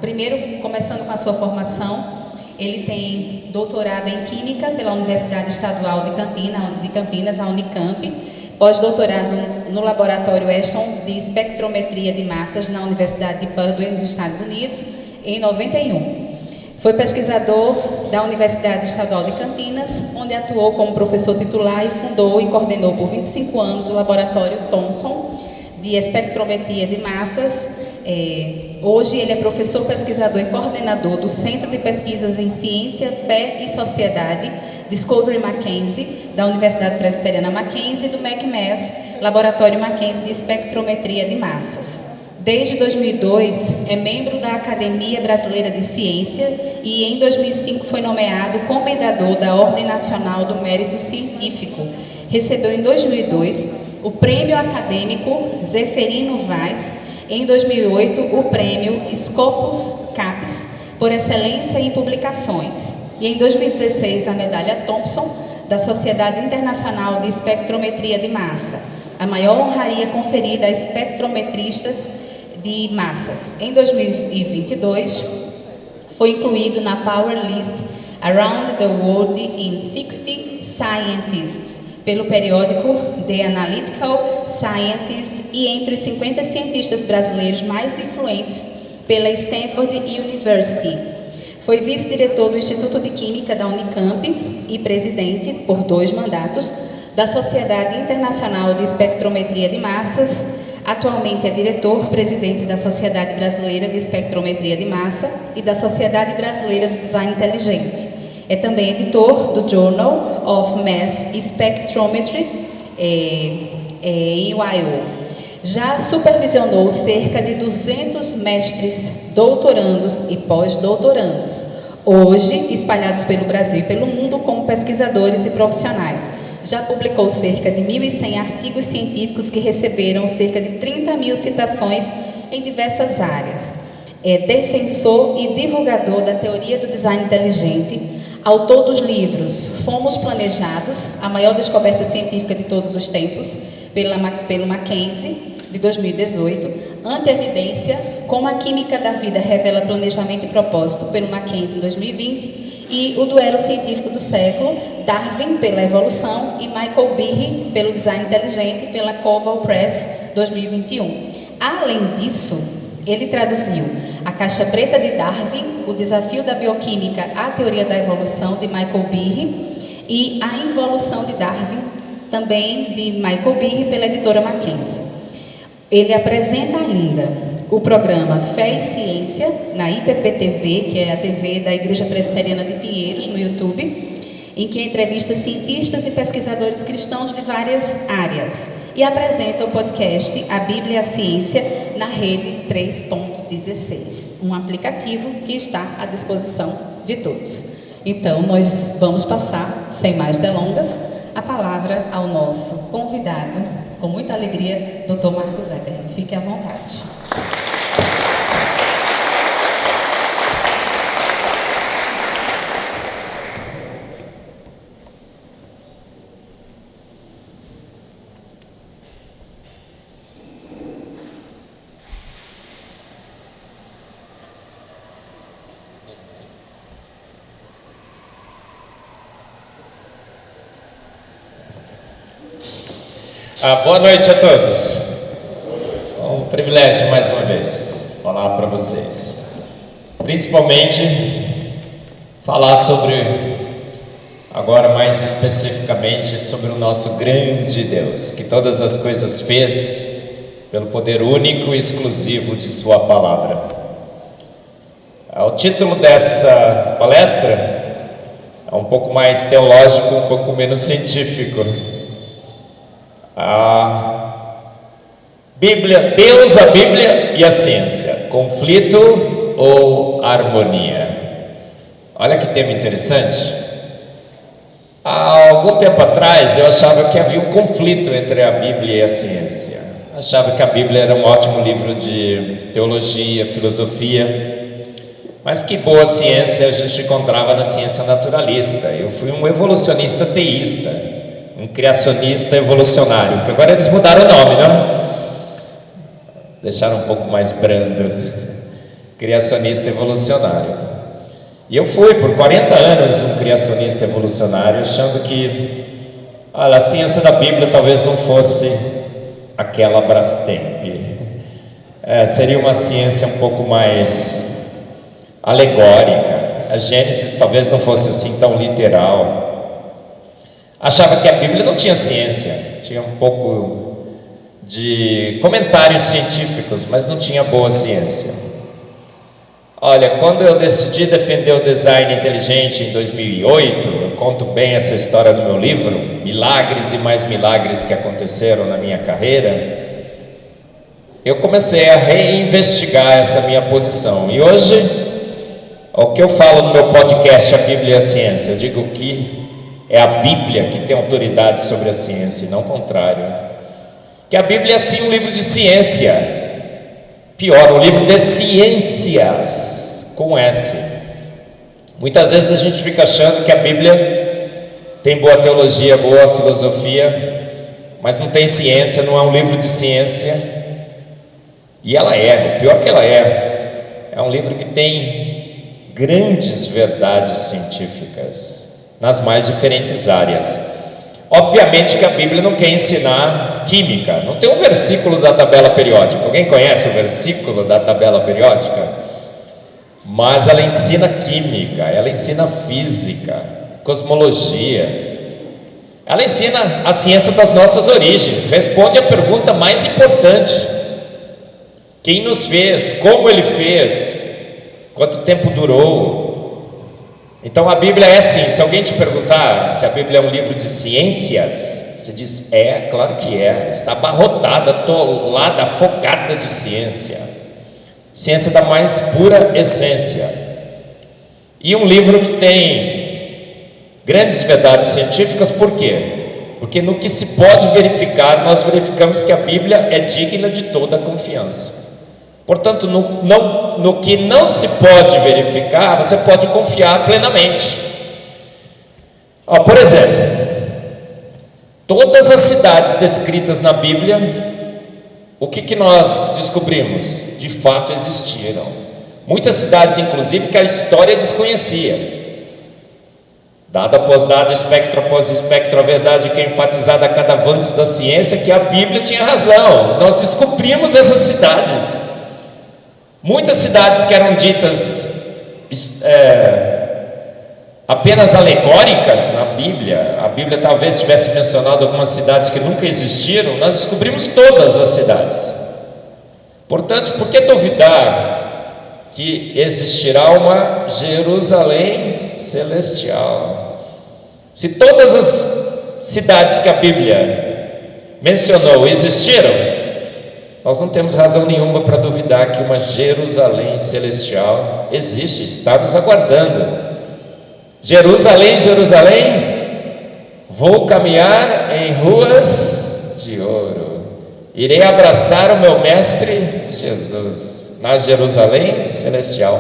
primeiro, começando com a sua formação, ele tem doutorado em Química pela Universidade Estadual de Campinas, a Unicamp, pós-doutorado no Laboratório Ashton de Espectrometria de Massas na Universidade de Purdue, nos Estados Unidos, em 91. Foi pesquisador da Universidade Estadual de Campinas, onde atuou como professor titular e fundou e coordenou por 25 anos o Laboratório Thomson de Espectrometria de Massas. Hoje ele é professor, pesquisador e coordenador do Centro de Pesquisas em Ciência, Fé e Sociedade, Discovery Mackenzie, da Universidade Presbiteriana Mackenzie e do McMass, Laboratório Mackenzie de Espectrometria de Massas. Desde 2002, é membro da Academia Brasileira de Ciência e, em 2005, foi nomeado comendador da Ordem Nacional do Mérito Científico. Recebeu, em 2002, o Prêmio Acadêmico Zeferino Vaz, em 2008, o Prêmio Scopus Capes, por excelência em publicações. E, em 2016, a Medalha Thompson, da Sociedade Internacional de Espectrometria de Massa, a maior honraria conferida a espectrometristas de massas. Em 2022, foi incluído na Power List Around the World in 60 Scientists, pelo periódico The Analytical Scientist, e entre os 50 cientistas brasileiros mais influentes pela Stanford University. Foi vice-diretor do Instituto de Química da Unicamp e presidente, por 2 mandatos, da Sociedade Internacional de Espectrometria de Massas. Atualmente é diretor-presidente da Sociedade Brasileira de Espectrometria de Massa e da Sociedade Brasileira de Design Inteligente. É também editor do Journal of Mass Spectrometry, em UIO. Já supervisionou cerca de 200 mestres, doutorandos e pós-doutorandos, hoje espalhados pelo Brasil e pelo mundo como pesquisadores e profissionais. Já publicou cerca de 1.100 artigos científicos que receberam cerca de 30 mil citações em diversas áreas. É defensor e divulgador da teoria do design inteligente, autor dos livros Fomos Planejados, a maior descoberta científica de todos os tempos, pelo Mackenzie, de 2018, Antievidência, Como a Química da Vida Revela Planejamento e Propósito, pelo Mackenzie, em 2020, e O Duelo Científico do Século, Darwin pela Evolução e Michael Behe pelo Design Inteligente, pela Koval Press, 2021. Além disso, ele traduziu A Caixa Preta de Darwin, O Desafio da Bioquímica à Teoria da Evolução, de Michael Behe, e A Involução de Darwin, também de Michael Behe, pela editora Mackenzie. Ele apresenta ainda o programa Fé e Ciência, na IPP-TV, que é a TV da Igreja Presbiteriana de Pinheiros, no YouTube, em que entrevista cientistas e pesquisadores cristãos de várias áreas, e apresenta o podcast A Bíblia e a Ciência, na rede 3.16, um aplicativo que está à disposição de todos. Então, nós vamos passar, sem mais delongas, a palavra ao nosso convidado, com muita alegria, Dr. Marcos Eberle. Fique à vontade. Boa noite a todos. É um privilégio mais uma vez falar para vocês, principalmente falar sobre, agora mais especificamente, sobre o nosso grande Deus, que todas as coisas fez pelo poder único e exclusivo de sua palavra. O título dessa palestra é um pouco mais teológico, um pouco menos científico. A Bíblia, Deus, a Bíblia e a ciência, conflito ou harmonia? Olha que tema interessante. Há algum tempo atrás eu achava que havia um conflito entre a Bíblia e a ciência. Achava que a Bíblia era um ótimo livro de teologia, filosofia, mas que boa ciência a gente encontrava na ciência naturalista. Eu fui um evolucionista teísta, um criacionista evolucionário, que agora eles mudaram o nome, não? Deixaram um pouco mais brando. criacionista evolucionário. E eu fui por 40 anos um criacionista evolucionário, achando que a ciência da Bíblia talvez não fosse aquela Brastemp. Seria uma ciência um pouco mais alegórica. A Gênesis talvez não fosse assim tão literal. Achava que a Bíblia não tinha ciência, tinha um pouco de comentários científicos, mas não tinha boa ciência. Olha, quando eu decidi defender o design inteligente em 2008, eu conto bem essa história no meu livro, Milagres e Mais Milagres que aconteceram na minha carreira, eu comecei a reinvestigar essa minha posição. E hoje, o que eu falo no meu podcast, A Bíblia e a Ciência, eu digo que é a Bíblia que tem autoridade sobre a ciência e não o contrário. Que a Bíblia é sim um livro de ciência. Pior, um livro de ciências, com S. Muitas vezes a gente fica achando que a Bíblia tem boa teologia, boa filosofia, mas não tem ciência, não é um livro de ciência. E ela é, o pior que ela é um livro que tem grandes verdades científicas, nas mais diferentes áreas. Obviamente que a Bíblia não quer ensinar química, não tem um versículo da tabela periódica. Alguém conhece o versículo da tabela periódica? Mas ela ensina química, ela ensina física, cosmologia, ela ensina a ciência das nossas origens, responde a pergunta mais importante: quem nos fez, como ele fez, quanto tempo durou. Então a Bíblia é assim. Se alguém te perguntar se a Bíblia é um livro de ciências, você diz: claro que é, está abarrotada, atolada, afogada de ciência, ciência da mais pura essência. E um livro que tem grandes verdades científicas. Por quê? Porque no que se pode verificar, nós verificamos que a Bíblia é digna de toda confiança. Portanto, no que não se pode verificar, você pode confiar plenamente. Por exemplo, todas as cidades descritas na Bíblia, o que nós descobrimos? De fato existiram. Muitas cidades, inclusive, que a história desconhecia. Dado após dado, espectro após espectro, a verdade que é enfatizada a cada avanço da ciência, que a Bíblia tinha razão. Nós descobrimos essas cidades. Muitas cidades que eram ditas apenas alegóricas na Bíblia, a Bíblia talvez tivesse mencionado algumas cidades que nunca existiram, nós descobrimos todas as cidades. Portanto, por que duvidar que existirá uma Jerusalém celestial? Se todas as cidades que a Bíblia mencionou existiram, nós não temos razão nenhuma para duvidar que uma Jerusalém celestial existe, está nos aguardando. Jerusalém, Jerusalém, vou caminhar em ruas de ouro, irei abraçar o meu mestre Jesus, na Jerusalém celestial.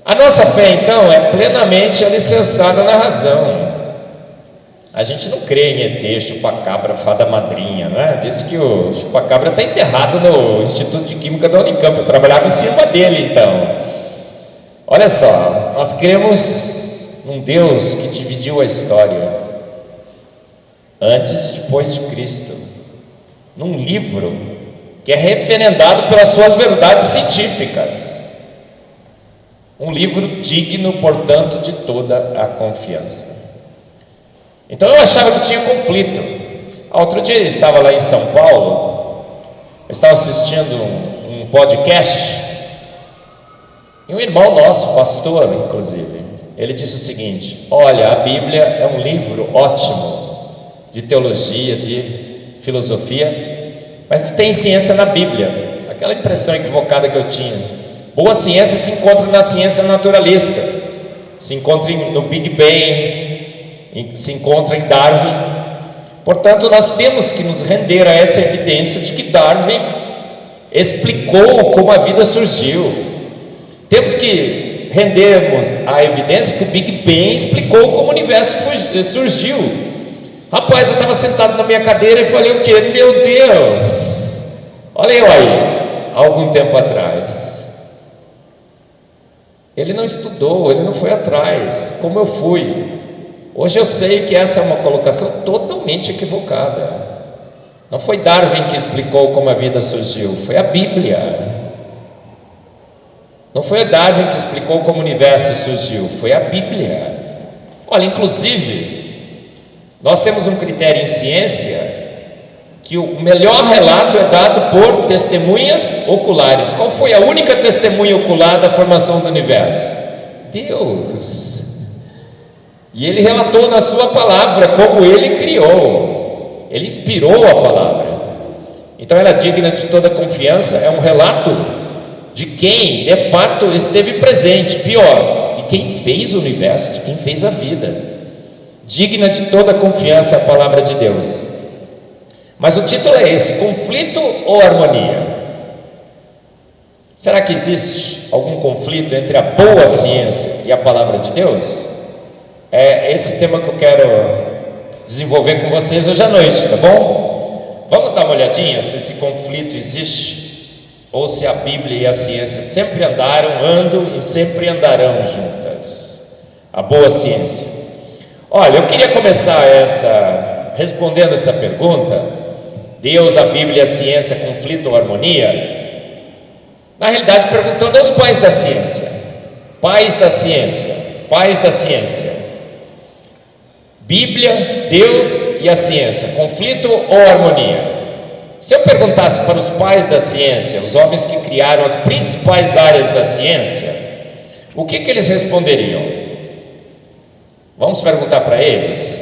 A nossa fé, então, é plenamente alicerçada na razão. A gente não crê em ET, chupacabra, fada madrinha, não é? Disse que o chupacabra está enterrado no Instituto de Química da Unicamp. Eu trabalhava em cima dele, então. Olha só, nós cremos num Deus que dividiu a história antes e depois de Cristo, num livro que é referendado pelas suas verdades científicas, um livro digno, portanto, de toda a confiança. Então eu achava que tinha conflito. Outro dia eu estava lá em São Paulo, eu estava assistindo um podcast, e um irmão nosso, pastor inclusive, ele disse o seguinte: olha, a Bíblia é um livro ótimo de teologia, de filosofia, mas não tem ciência na Bíblia. Aquela impressão equivocada que eu tinha. Boa ciência se encontra na ciência naturalista, se encontra no Big Bang, se encontra em Darwin. Portanto, nós temos que nos render a essa evidência de que Darwin explicou como a vida surgiu. Temos que rendermos a evidência que o Big Bang explicou como o universo surgiu. Rapaz, eu estava sentado na minha cadeira e falei o quê? Meu Deus! Olha eu aí, há algum tempo atrás. Ele não estudou, ele não foi atrás, como eu fui. Hoje eu sei que essa é uma colocação totalmente equivocada. Não foi Darwin que explicou como a vida surgiu, foi a Bíblia. Não foi Darwin que explicou como o universo surgiu, foi a Bíblia. Olha, inclusive, nós temos um critério em ciência que o melhor relato é dado por testemunhas oculares. Qual foi a única testemunha ocular da formação do universo? Deus. E ele relatou na sua palavra como ele criou. Ele inspirou a palavra. Então ela é digna de toda confiança, é um relato de quem de fato esteve presente, pior, de quem fez o universo, de quem fez a vida. Digna de toda confiança a palavra de Deus. Mas o título é esse: conflito ou harmonia? Será que existe algum conflito entre a boa ciência e a palavra de Deus? É esse tema que eu quero desenvolver com vocês hoje à noite, tá bom? Vamos dar uma olhadinha se esse conflito existe, ou se a Bíblia e a ciência sempre andaram, andam e sempre andarão juntas. A boa ciência. Olha, eu queria começar respondendo essa pergunta: Deus, a Bíblia e a ciência, conflito ou harmonia? Na realidade, perguntando aos pais da ciência. Pais da ciência, pais da ciência. Bíblia, Deus e a ciência, conflito ou harmonia? Se eu perguntasse para os pais da ciência, os homens que criaram as principais áreas da ciência, o que eles responderiam? Vamos perguntar para eles?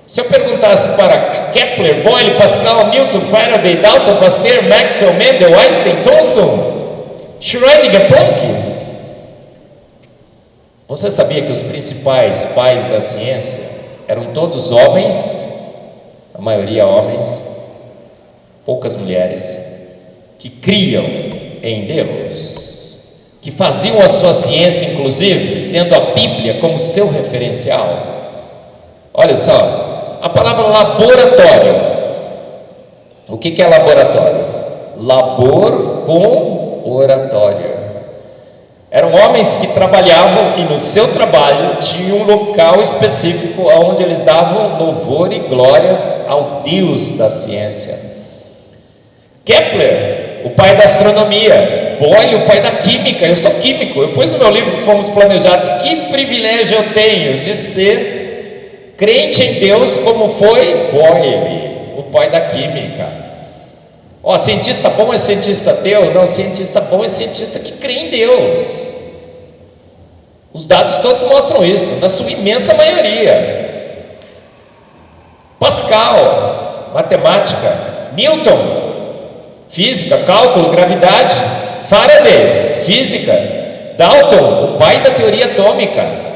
Se eu perguntasse para Kepler, Boyle, Pascal, Newton, Faraday, Dalton, Pasteur, Maxwell, Mendel, Einstein, Thomson, Schrödinger, Planck, você sabia que os principais pais da ciência eram todos homens, a maioria homens, poucas mulheres, que criam em Deus, que faziam a sua ciência, inclusive, tendo a Bíblia como seu referencial? Olha só, a palavra laboratório. O que é laboratório? Labor com oratório. Eram homens que trabalhavam e no seu trabalho tinha um local específico onde eles davam louvor e glórias ao Deus da ciência. Kepler, o pai da astronomia. Boyle, o pai da química. Eu sou químico, eu pus no meu livro Fomos Planejados. Que privilégio eu tenho de ser crente em Deus como foi Boyle, o pai da química. Cientista bom é cientista ateu? Não, cientista bom é cientista que crê em Deus. Os dados todos mostram isso, na sua imensa maioria. Pascal, matemática. Newton, física, cálculo, gravidade. Faraday, física. Dalton, o pai da teoria atômica.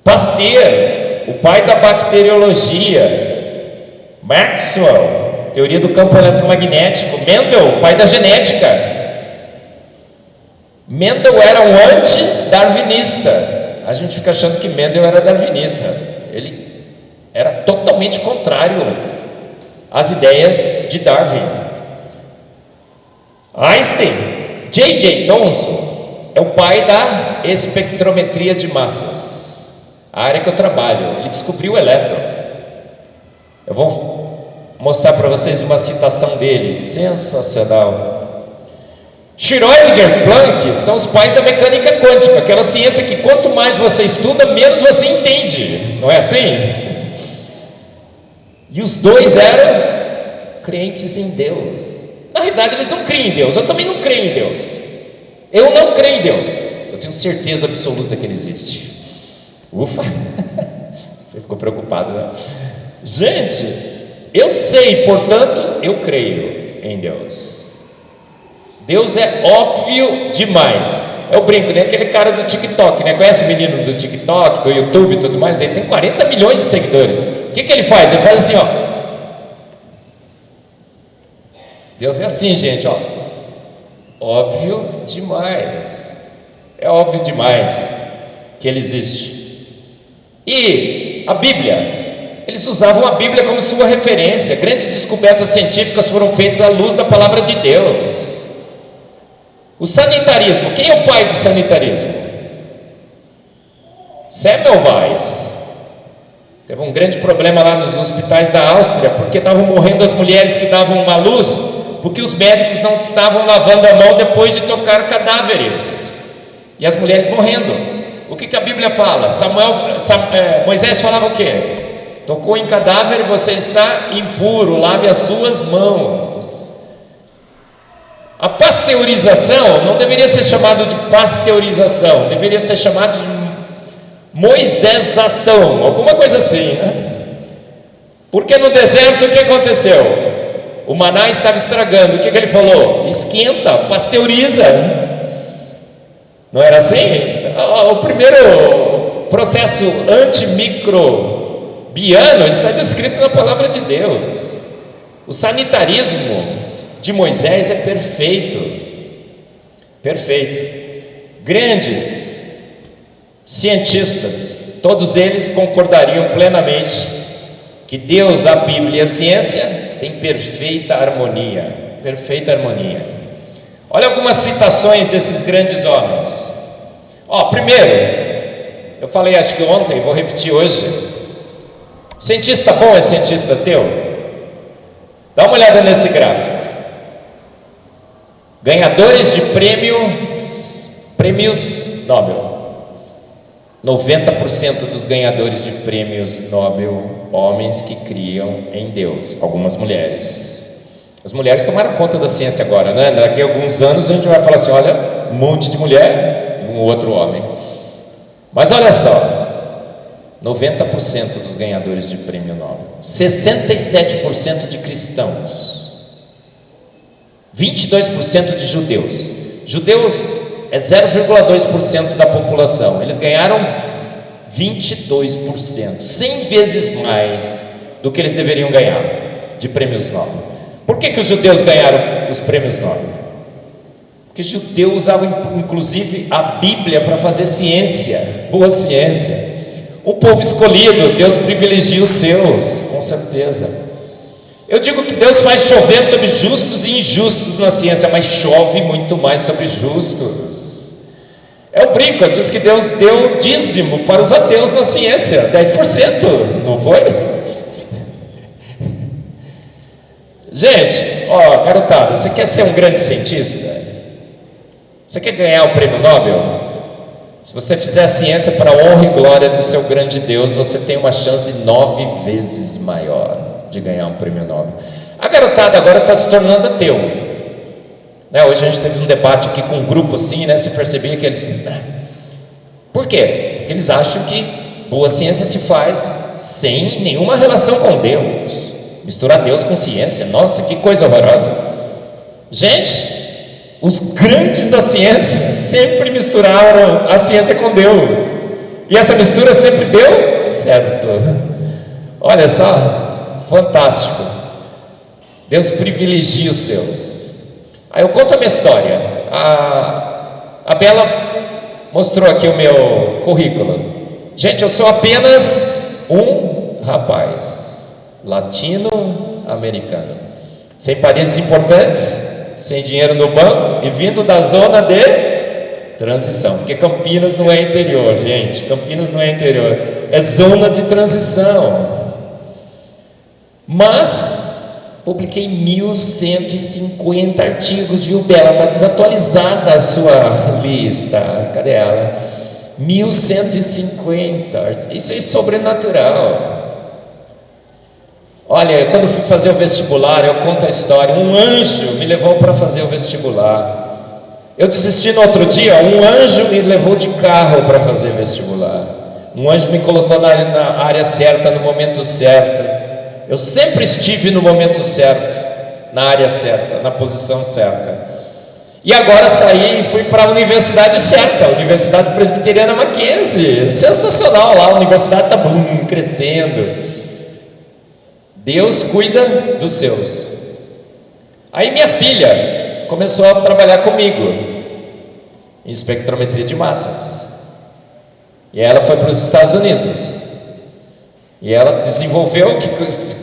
Pasteur, o pai da bacteriologia. Maxwell, teoria do campo eletromagnético. Mendel, pai da genética. Mendel era um anti-darwinista. A gente fica achando que Mendel era darwinista. Ele era totalmente contrário às ideias de Darwin. Einstein, J.J. Thomson, é o pai da espectrometria de massas, a área que eu trabalho. Ele descobriu o elétron. Eu vou mostrar para vocês uma citação dele, sensacional. Schrödinger, Planck são os pais da mecânica quântica, aquela ciência que quanto mais você estuda, menos você entende, não é assim? E os dois eram crentes em Deus. Na realidade eles não criam em Deus, eu também não creio em Deus. Eu não creio em Deus, eu tenho certeza absoluta que Ele existe. Ufa, você ficou preocupado, né? Gente, eu sei, portanto, eu creio em Deus. Deus é óbvio demais. Eu brinco, né? Aquele cara do TikTok, né? Conhece o menino do TikTok, do YouTube e tudo mais? Ele tem 40 milhões de seguidores. O que ele faz? Ele faz assim, ó. Deus é assim, gente, ó. Óbvio demais. É óbvio demais que Ele existe. E a Bíblia, eles usavam a Bíblia como sua referência. Grandes descobertas científicas foram feitas à luz da palavra de Deus. O sanitarismo, quem é o pai do sanitarismo? Semmelweis. Teve um grande problema lá nos hospitais da Áustria, porque estavam morrendo as mulheres que davam uma luz, porque os médicos não estavam lavando a mão depois de tocar cadáveres, e as mulheres morrendo. O que a Bíblia fala? Moisés falava o quê? Tocou em cadáver, você está impuro, lave as suas mãos. A pasteurização não deveria ser chamado de pasteurização, deveria ser chamado de moisésação, alguma coisa assim, né? Porque no deserto o que aconteceu? O maná estava estragando. O que ele falou? Esquenta, pasteuriza. Não era assim? O primeiro processo antimicrobiano está descrito na palavra de Deus. O sanitarismo de Moisés é perfeito. Perfeito. Grandes cientistas, todos eles concordariam plenamente que Deus, a Bíblia e a ciência têm perfeita harmonia. Perfeita harmonia. Olha algumas citações desses grandes homens. Primeiro, eu falei acho que ontem, vou repetir hoje. Cientista bom é cientista teu? Dá uma olhada nesse gráfico. Ganhadores de prêmios Nobel. 90% dos ganhadores de prêmios Nobel, homens que criam em Deus, algumas mulheres. As mulheres tomaram conta da ciência agora, né? Daqui a alguns anos a gente vai falar assim, olha, um monte de mulher e um outro homem. Mas olha só, 90% dos ganhadores de prêmio Nobel, 67% de cristãos, 22% de judeus. Judeus é 0,2% da população. Eles ganharam 22%, 100 vezes mais do que eles deveriam ganhar de prêmios Nobel. Por que os judeus ganharam os prêmios Nobel? Porque os judeus usavam inclusive a Bíblia para fazer ciência, boa ciência. O povo escolhido, Deus privilegia os seus, com certeza. Eu digo que Deus faz chover sobre justos e injustos na ciência, mas chove muito mais sobre justos. Eu brinco, diz que Deus deu dízimo para os ateus na ciência, 10%, não foi? Gente, garotada, você quer ser um grande cientista? Você quer ganhar o prêmio Nobel? Se você fizer a ciência para a honra e glória de seu grande Deus, você tem uma chance 9 vezes maior de ganhar um prêmio Nobel. A garotada agora está se tornando ateu, né? Hoje a gente teve um debate aqui com um grupo assim, né? Você percebia que eles... Por quê? Porque eles acham que boa ciência se faz sem nenhuma relação com Deus. Misturar Deus com ciência, nossa, que coisa horrorosa. Gente, os grandes da ciência sempre misturaram a ciência com Deus, e essa mistura sempre deu certo. Olha só, fantástico. Deus privilegia os seus. Aí eu conto a minha história. A Bela mostrou aqui o meu currículo. Gente, eu sou apenas um rapaz latino-americano, sem parentes importantes, sem dinheiro no banco e vindo da zona de transição, porque Campinas não é interior, gente. Campinas não é interior, é zona de transição. Mas publiquei 1.150 artigos, viu, Bela? Está desatualizada a sua lista. Cadê ela? 1.150. Isso é sobrenatural. Olha, quando eu fui fazer o vestibular, eu conto a história. Um anjo me levou para fazer o vestibular. Eu desisti no outro dia. Um anjo me levou de carro para fazer vestibular. Um anjo me colocou na área certa, no momento certo. Eu sempre estive no momento certo, na área certa, na posição certa. E agora saí e fui para a universidade certa, a Universidade Presbiteriana Mackenzie. Sensacional lá, a universidade está crescendo. Deus cuida dos seus. Aí minha filha começou a trabalhar comigo em espectrometria de massas. E ela foi para os Estados Unidos. E ela desenvolveu o que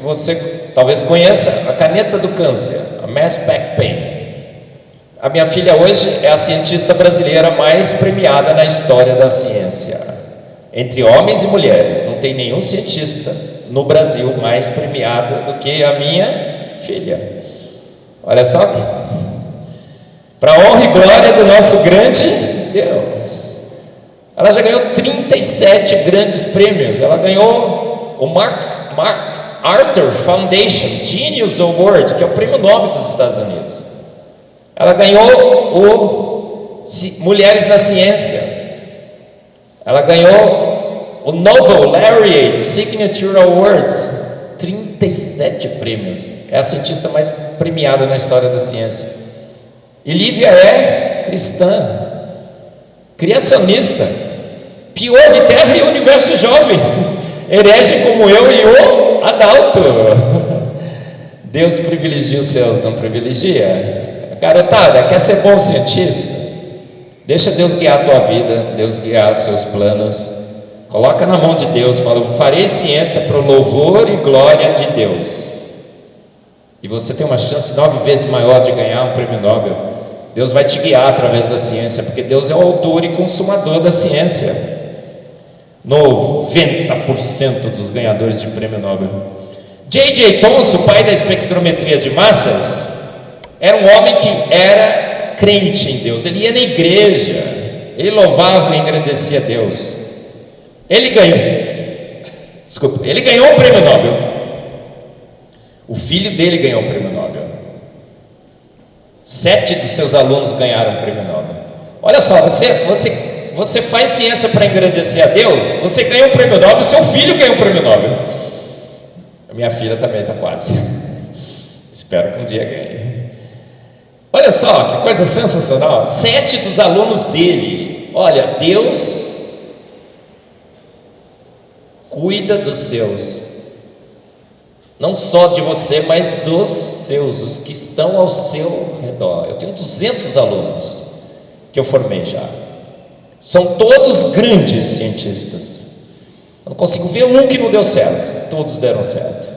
você talvez conheça, a caneta do câncer, a Mass Spec Pen. A minha filha hoje é a cientista brasileira mais premiada na história da ciência. Entre homens e mulheres, não tem nenhum cientista no Brasil mais premiado do que a minha filha. Olha só, para a honra e glória do nosso grande Deus. Ela já ganhou 37 grandes prêmios. Ela ganhou o MacArthur Foundation Genius Award, que é o prêmio Nobel dos Estados Unidos. Ela ganhou o Mulheres na Ciência. Ela ganhou o Nobel Laureate Signature Award. 37 prêmios. É a cientista mais premiada na história da ciência. E Lívia é cristã, criacionista, pior de terra e universo jovem, herege como eu e o Adalto. Deus privilegia os seus, não privilegia? Garotada, quer ser bom cientista? Deixa Deus guiar a tua vida, Deus guiar os seus planos. Coloca na mão de Deus, fala: farei ciência para o louvor e glória de Deus. E você tem uma chance 9 vezes maior de ganhar um prêmio Nobel. Deus vai te guiar através da ciência, porque Deus é o autor e consumador da ciência. 90% dos ganhadores de prêmio Nobel. J.J. Thomson, pai da espectrometria de massas, era um homem que era crente em Deus. Ele ia na igreja, ele louvava e engrandecia Deus. Ele ganhou o prêmio Nobel. O filho dele ganhou o prêmio Nobel. 7 dos seus alunos ganharam o prêmio Nobel. Olha só, você faz ciência para engrandecer a Deus, você ganha o prêmio Nobel, seu filho ganha o prêmio Nobel. A minha filha também está quase. Espero que um dia ganhe. Olha só, que coisa sensacional. 7 dos alunos dele. Olha, Deus cuida dos seus. Não só de você, mas dos seus, os que estão ao seu redor. Eu tenho 200 alunos que eu formei já. São todos grandes cientistas. Eu não consigo ver um que não deu certo. Todos deram certo.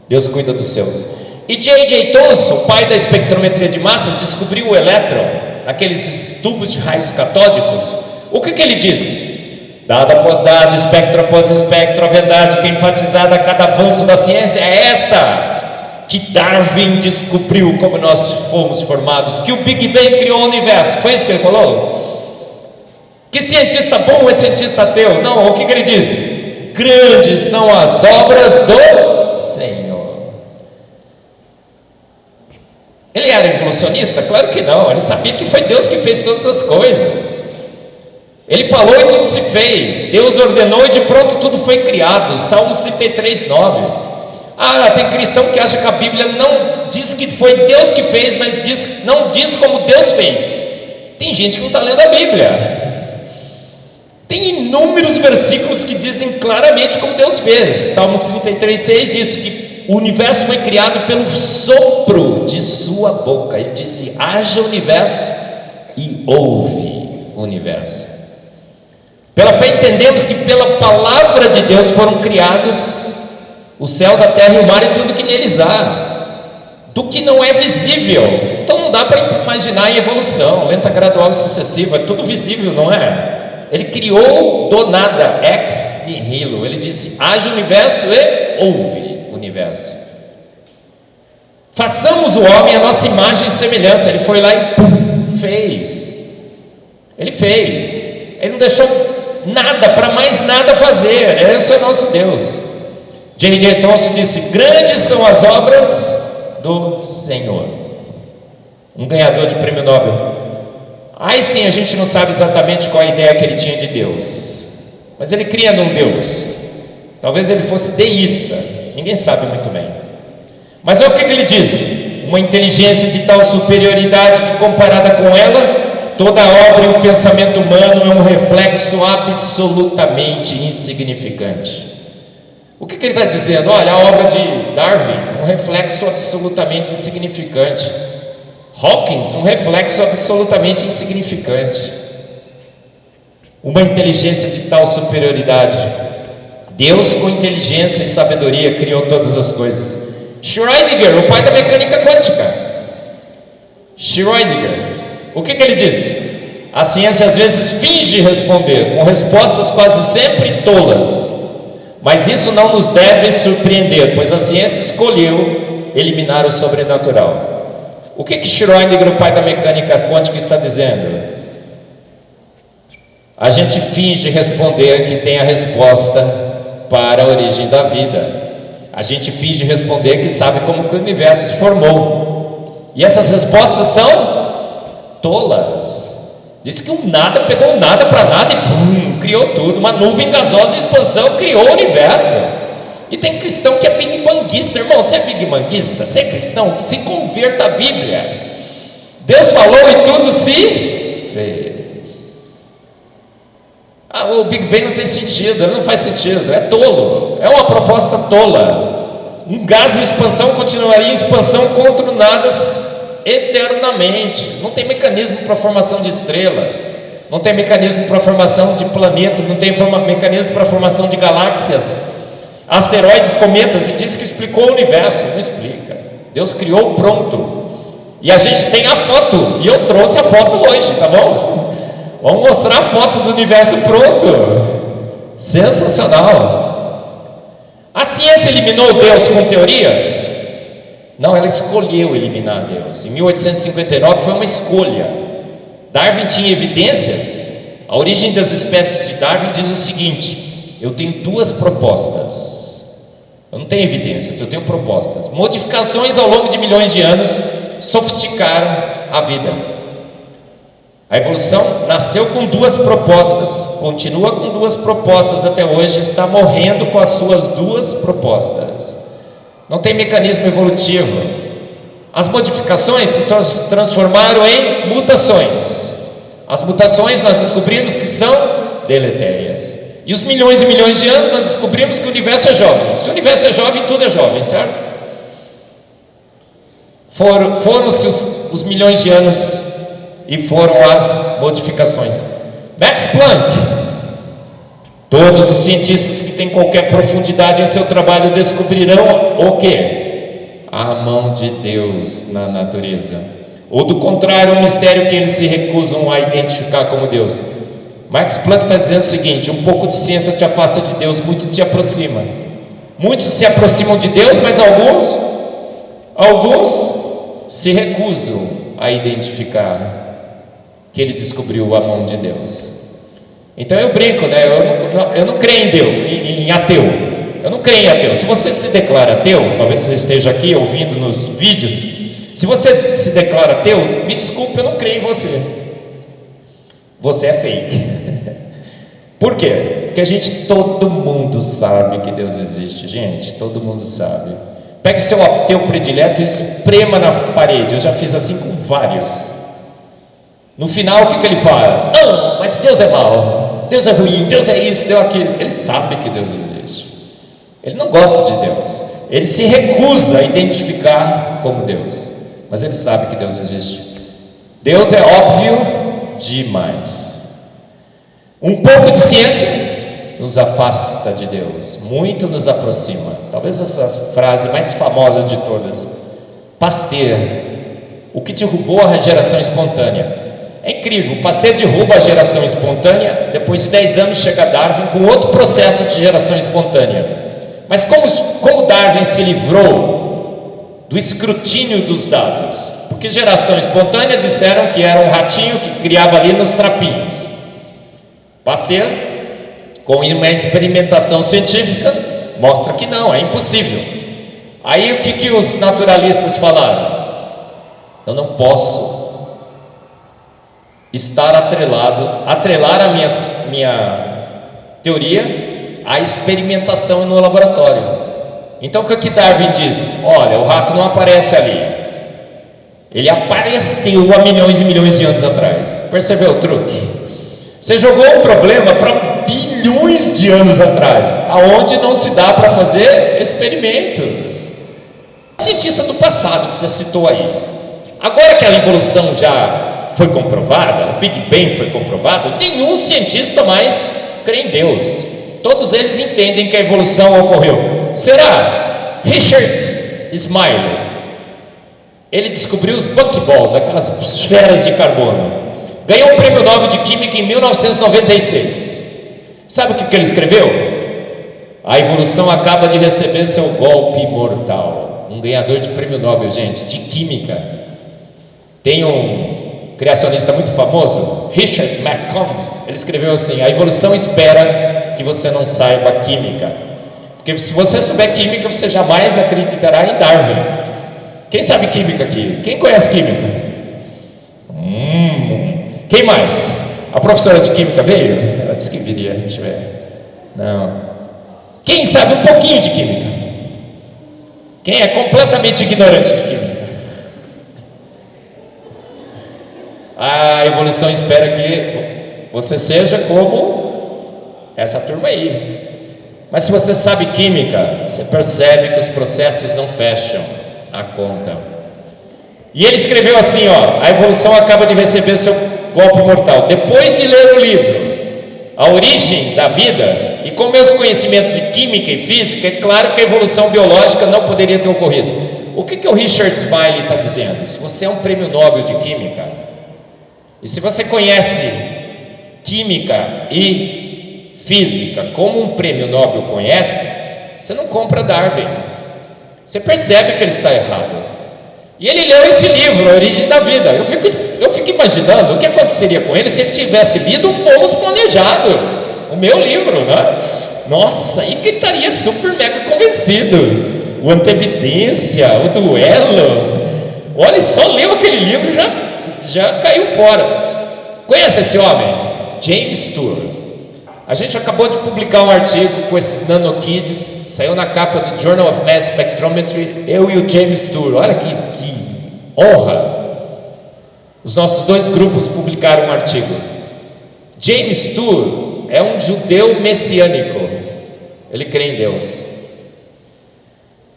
Deus cuida dos seus. E J.J. Thomson, pai da espectrometria de massas, descobriu o elétron naqueles tubos de raios catódicos. O que ele disse? Dado após dado, espectro após espectro, a verdade que é enfatizada a cada avanço da ciência é esta: que Darwin descobriu como nós fomos formados, que o Big Bang criou o universo. Foi isso que ele falou? Que cientista bom é cientista ateu? Não, o que ele disse? Grandes são as obras do Senhor. Ele era evolucionista? Claro que não. Ele sabia que foi Deus que fez todas as coisas. Ele falou e tudo se fez. Deus ordenou e de pronto tudo foi criado. Salmos 33, 9. Tem cristão que acha que a Bíblia não diz que foi Deus que fez, mas não diz como Deus fez. Tem gente que não está lendo a Bíblia. Tem inúmeros versículos que dizem claramente como Deus fez. Salmos 33, 6 diz que o universo foi criado pelo sopro de sua boca. Ele disse: haja universo, e houve o universo. Pela fé entendemos que pela palavra de Deus foram criados os céus, a terra e o mar e tudo que neles há, do que não é visível. Então não dá para imaginar em evolução, lenta, gradual e sucessiva, é tudo visível, não é? Ele criou do nada, ex nihilo. Ele disse: haja universo e houve universo. Façamos o homem a nossa imagem e semelhança. Ele foi lá e pum, fez. Ele fez. Ele não deixou nada para mais nada fazer. Esse é o nosso Deus. J.J. Thomson disse: grandes são as obras do Senhor. Um ganhador de prêmio Nobel. Einstein, a gente não sabe exatamente qual a ideia que ele tinha de Deus, mas ele cria num Deus. Talvez ele fosse deísta, ninguém sabe muito bem. Mas olha o que ele disse: uma inteligência de tal superioridade que, comparada com ela, toda a obra e o pensamento humano é um reflexo absolutamente insignificante. O que ele está dizendo? Olha, a obra de Darwin, um reflexo absolutamente insignificante. Hawkins, um reflexo absolutamente insignificante. Uma inteligência de tal superioridade. Deus, com inteligência e sabedoria, criou todas as coisas. Schrödinger, o pai da mecânica quântica. Schrödinger, O que ele disse? A ciência às vezes finge responder, com respostas quase sempre tolas. Mas isso não nos deve surpreender, pois a ciência escolheu eliminar o sobrenatural. O que Schrödinger, o pai da mecânica quântica, está dizendo? A gente finge responder que tem a resposta para a origem da vida. A gente finge responder que sabe como que o universo se formou. E essas respostas são tolas. Diz que um nada pegou nada para nada e pum, criou tudo. Uma nuvem gasosa em expansão criou o universo. E tem cristão que é big banguista. Irmão, você é big banguista? Você é cristão? Se converta à Bíblia. Deus falou e tudo se fez. O Big Bang não tem sentido, não faz sentido, é tolo, é uma proposta tola. Um gás em expansão continuaria em expansão contornadas eternamente. Não tem mecanismo para a formação de estrelas, não tem mecanismo para a formação de planetas, não tem mecanismo para a formação de galáxias, asteroides, cometas, e diz que explicou o universo. Não explica. Deus criou pronto. E a gente tem a foto, e eu trouxe a foto hoje, tá bom? Vamos mostrar a foto do universo pronto. Sensacional. A ciência eliminou Deus com teorias? Não, ela escolheu eliminar Deus. Em 1859 foi uma escolha. Darwin tinha evidências. A origem das espécies de Darwin diz o seguinte: eu tenho duas propostas. Eu não tenho evidências, eu tenho propostas. Modificações ao longo de milhões de anos sofisticaram a vida. A evolução nasceu com duas propostas, continua com duas propostas até hoje, está morrendo com as suas duas propostas. Não tem mecanismo evolutivo. As modificações se transformaram em mutações. As mutações nós descobrimos que são deletérias. E os milhões e milhões de anos nós descobrimos que o universo é jovem. Se o universo é jovem, tudo é jovem, certo? Foram-se os milhões de anos e foram as modificações. Max Planck, todos os cientistas que têm qualquer profundidade em seu trabalho descobrirão o quê? A mão de Deus na natureza. Ou do contrário, um mistério que eles se recusam a identificar como Deus. Max Planck está dizendo o seguinte: um pouco de ciência te afasta de Deus, muito te aproxima. Muitos se aproximam de Deus, mas alguns se recusam a identificar que ele descobriu a mão de Deus. Então eu brinco, né? Eu não creio em Deus, em ateu. Eu não creio em ateu. Se você se declara ateu, talvez você esteja aqui ouvindo nos vídeos, se você se declara ateu, me desculpe, eu não creio em você. Você é fake. Por quê? Porque todo mundo sabe que Deus existe, gente, todo mundo sabe. Pegue o seu ateu predileto e esprema na parede. Eu já fiz assim com vários. No final, o que ele faz? Não, mas Deus é mau, Deus é ruim, Deus é isso, Deus é aquilo. Ele sabe que Deus existe. Ele não gosta de Deus. Ele se recusa a identificar como Deus. Mas ele sabe que Deus existe. Deus é óbvio demais. Um pouco de ciência nos afasta de Deus, muito nos aproxima. Talvez essa frase mais famosa de todas: Pasteur, o que derrubou a geração espontânea. É incrível, o Pasteur derruba a geração espontânea, depois de 10 anos chega Darwin com outro processo de geração espontânea. Mas como Darwin se livrou do escrutínio dos dados? Porque geração espontânea disseram que era um ratinho que criava ali nos trapinhos. Pasteur, com uma experimentação científica, mostra que não, é impossível. Aí o que os naturalistas falaram? Eu não posso estar atrelar a minha teoria à experimentação no laboratório. Então o que Darwin diz? Olha, o rato não aparece ali, ele apareceu há milhões e milhões de anos atrás. Percebeu o truque? Você jogou um problema para bilhões de anos atrás, aonde não se dá para fazer experimentos. O cientista do passado que você citou aí, agora que a evolução já foi comprovada, o Big Bang foi comprovado, nenhum cientista mais crê em Deus. Todos eles entendem que a evolução ocorreu. Será? Richard Smiley, Ele descobriu os buckballs, aquelas esferas de carbono. Ganhou o Prêmio Nobel de Química em 1996. Sabe o que ele escreveu? A evolução acaba de receber seu golpe mortal. Um ganhador de Prêmio Nobel, gente, de Química. Tem um criacionista muito famoso, Richard McCombs. Ele escreveu assim: a evolução espera que você não saiba Química, porque se você souber Química, você jamais acreditará em Darwin. Quem sabe Química aqui? Quem conhece Química? Quem mais? A professora de Química veio? Ela disse que viria, deixa eu ver. Não. Quem sabe um pouquinho de Química? Quem é completamente ignorante de Química? A evolução espera que você seja como essa turma aí. Mas se você sabe Química, você percebe que os processos não fecham a conta. E ele escreveu assim, ó: a evolução acaba de receber seu golpe mortal. Depois de ler o livro A Origem da Vida, e com meus conhecimentos de química e física, é claro que a evolução biológica não poderia ter ocorrido. O que o Richard Smiley está dizendo? Se você é um prêmio Nobel de Química, e se você conhece química e física como um prêmio Nobel conhece, você não compra Darwin. Você percebe que ele está errado. E ele leu esse livro, A Origem da Vida. Eu fico imaginando o que aconteceria com ele se ele tivesse lido o Fomos Planejados, o meu livro, né? Nossa, aí que ele estaria super mega convencido. O Antevidência, o Duelo. Olha, só leu aquele livro e já caiu fora. Conhece esse homem? James Tour. A gente acabou de publicar um artigo com esses nanokids, saiu na capa do Journal of Mass Spectrometry, eu e o James Tour. Olha que honra. Os nossos dois grupos publicaram um artigo. James Tour é um judeu messiânico. Ele crê em Deus.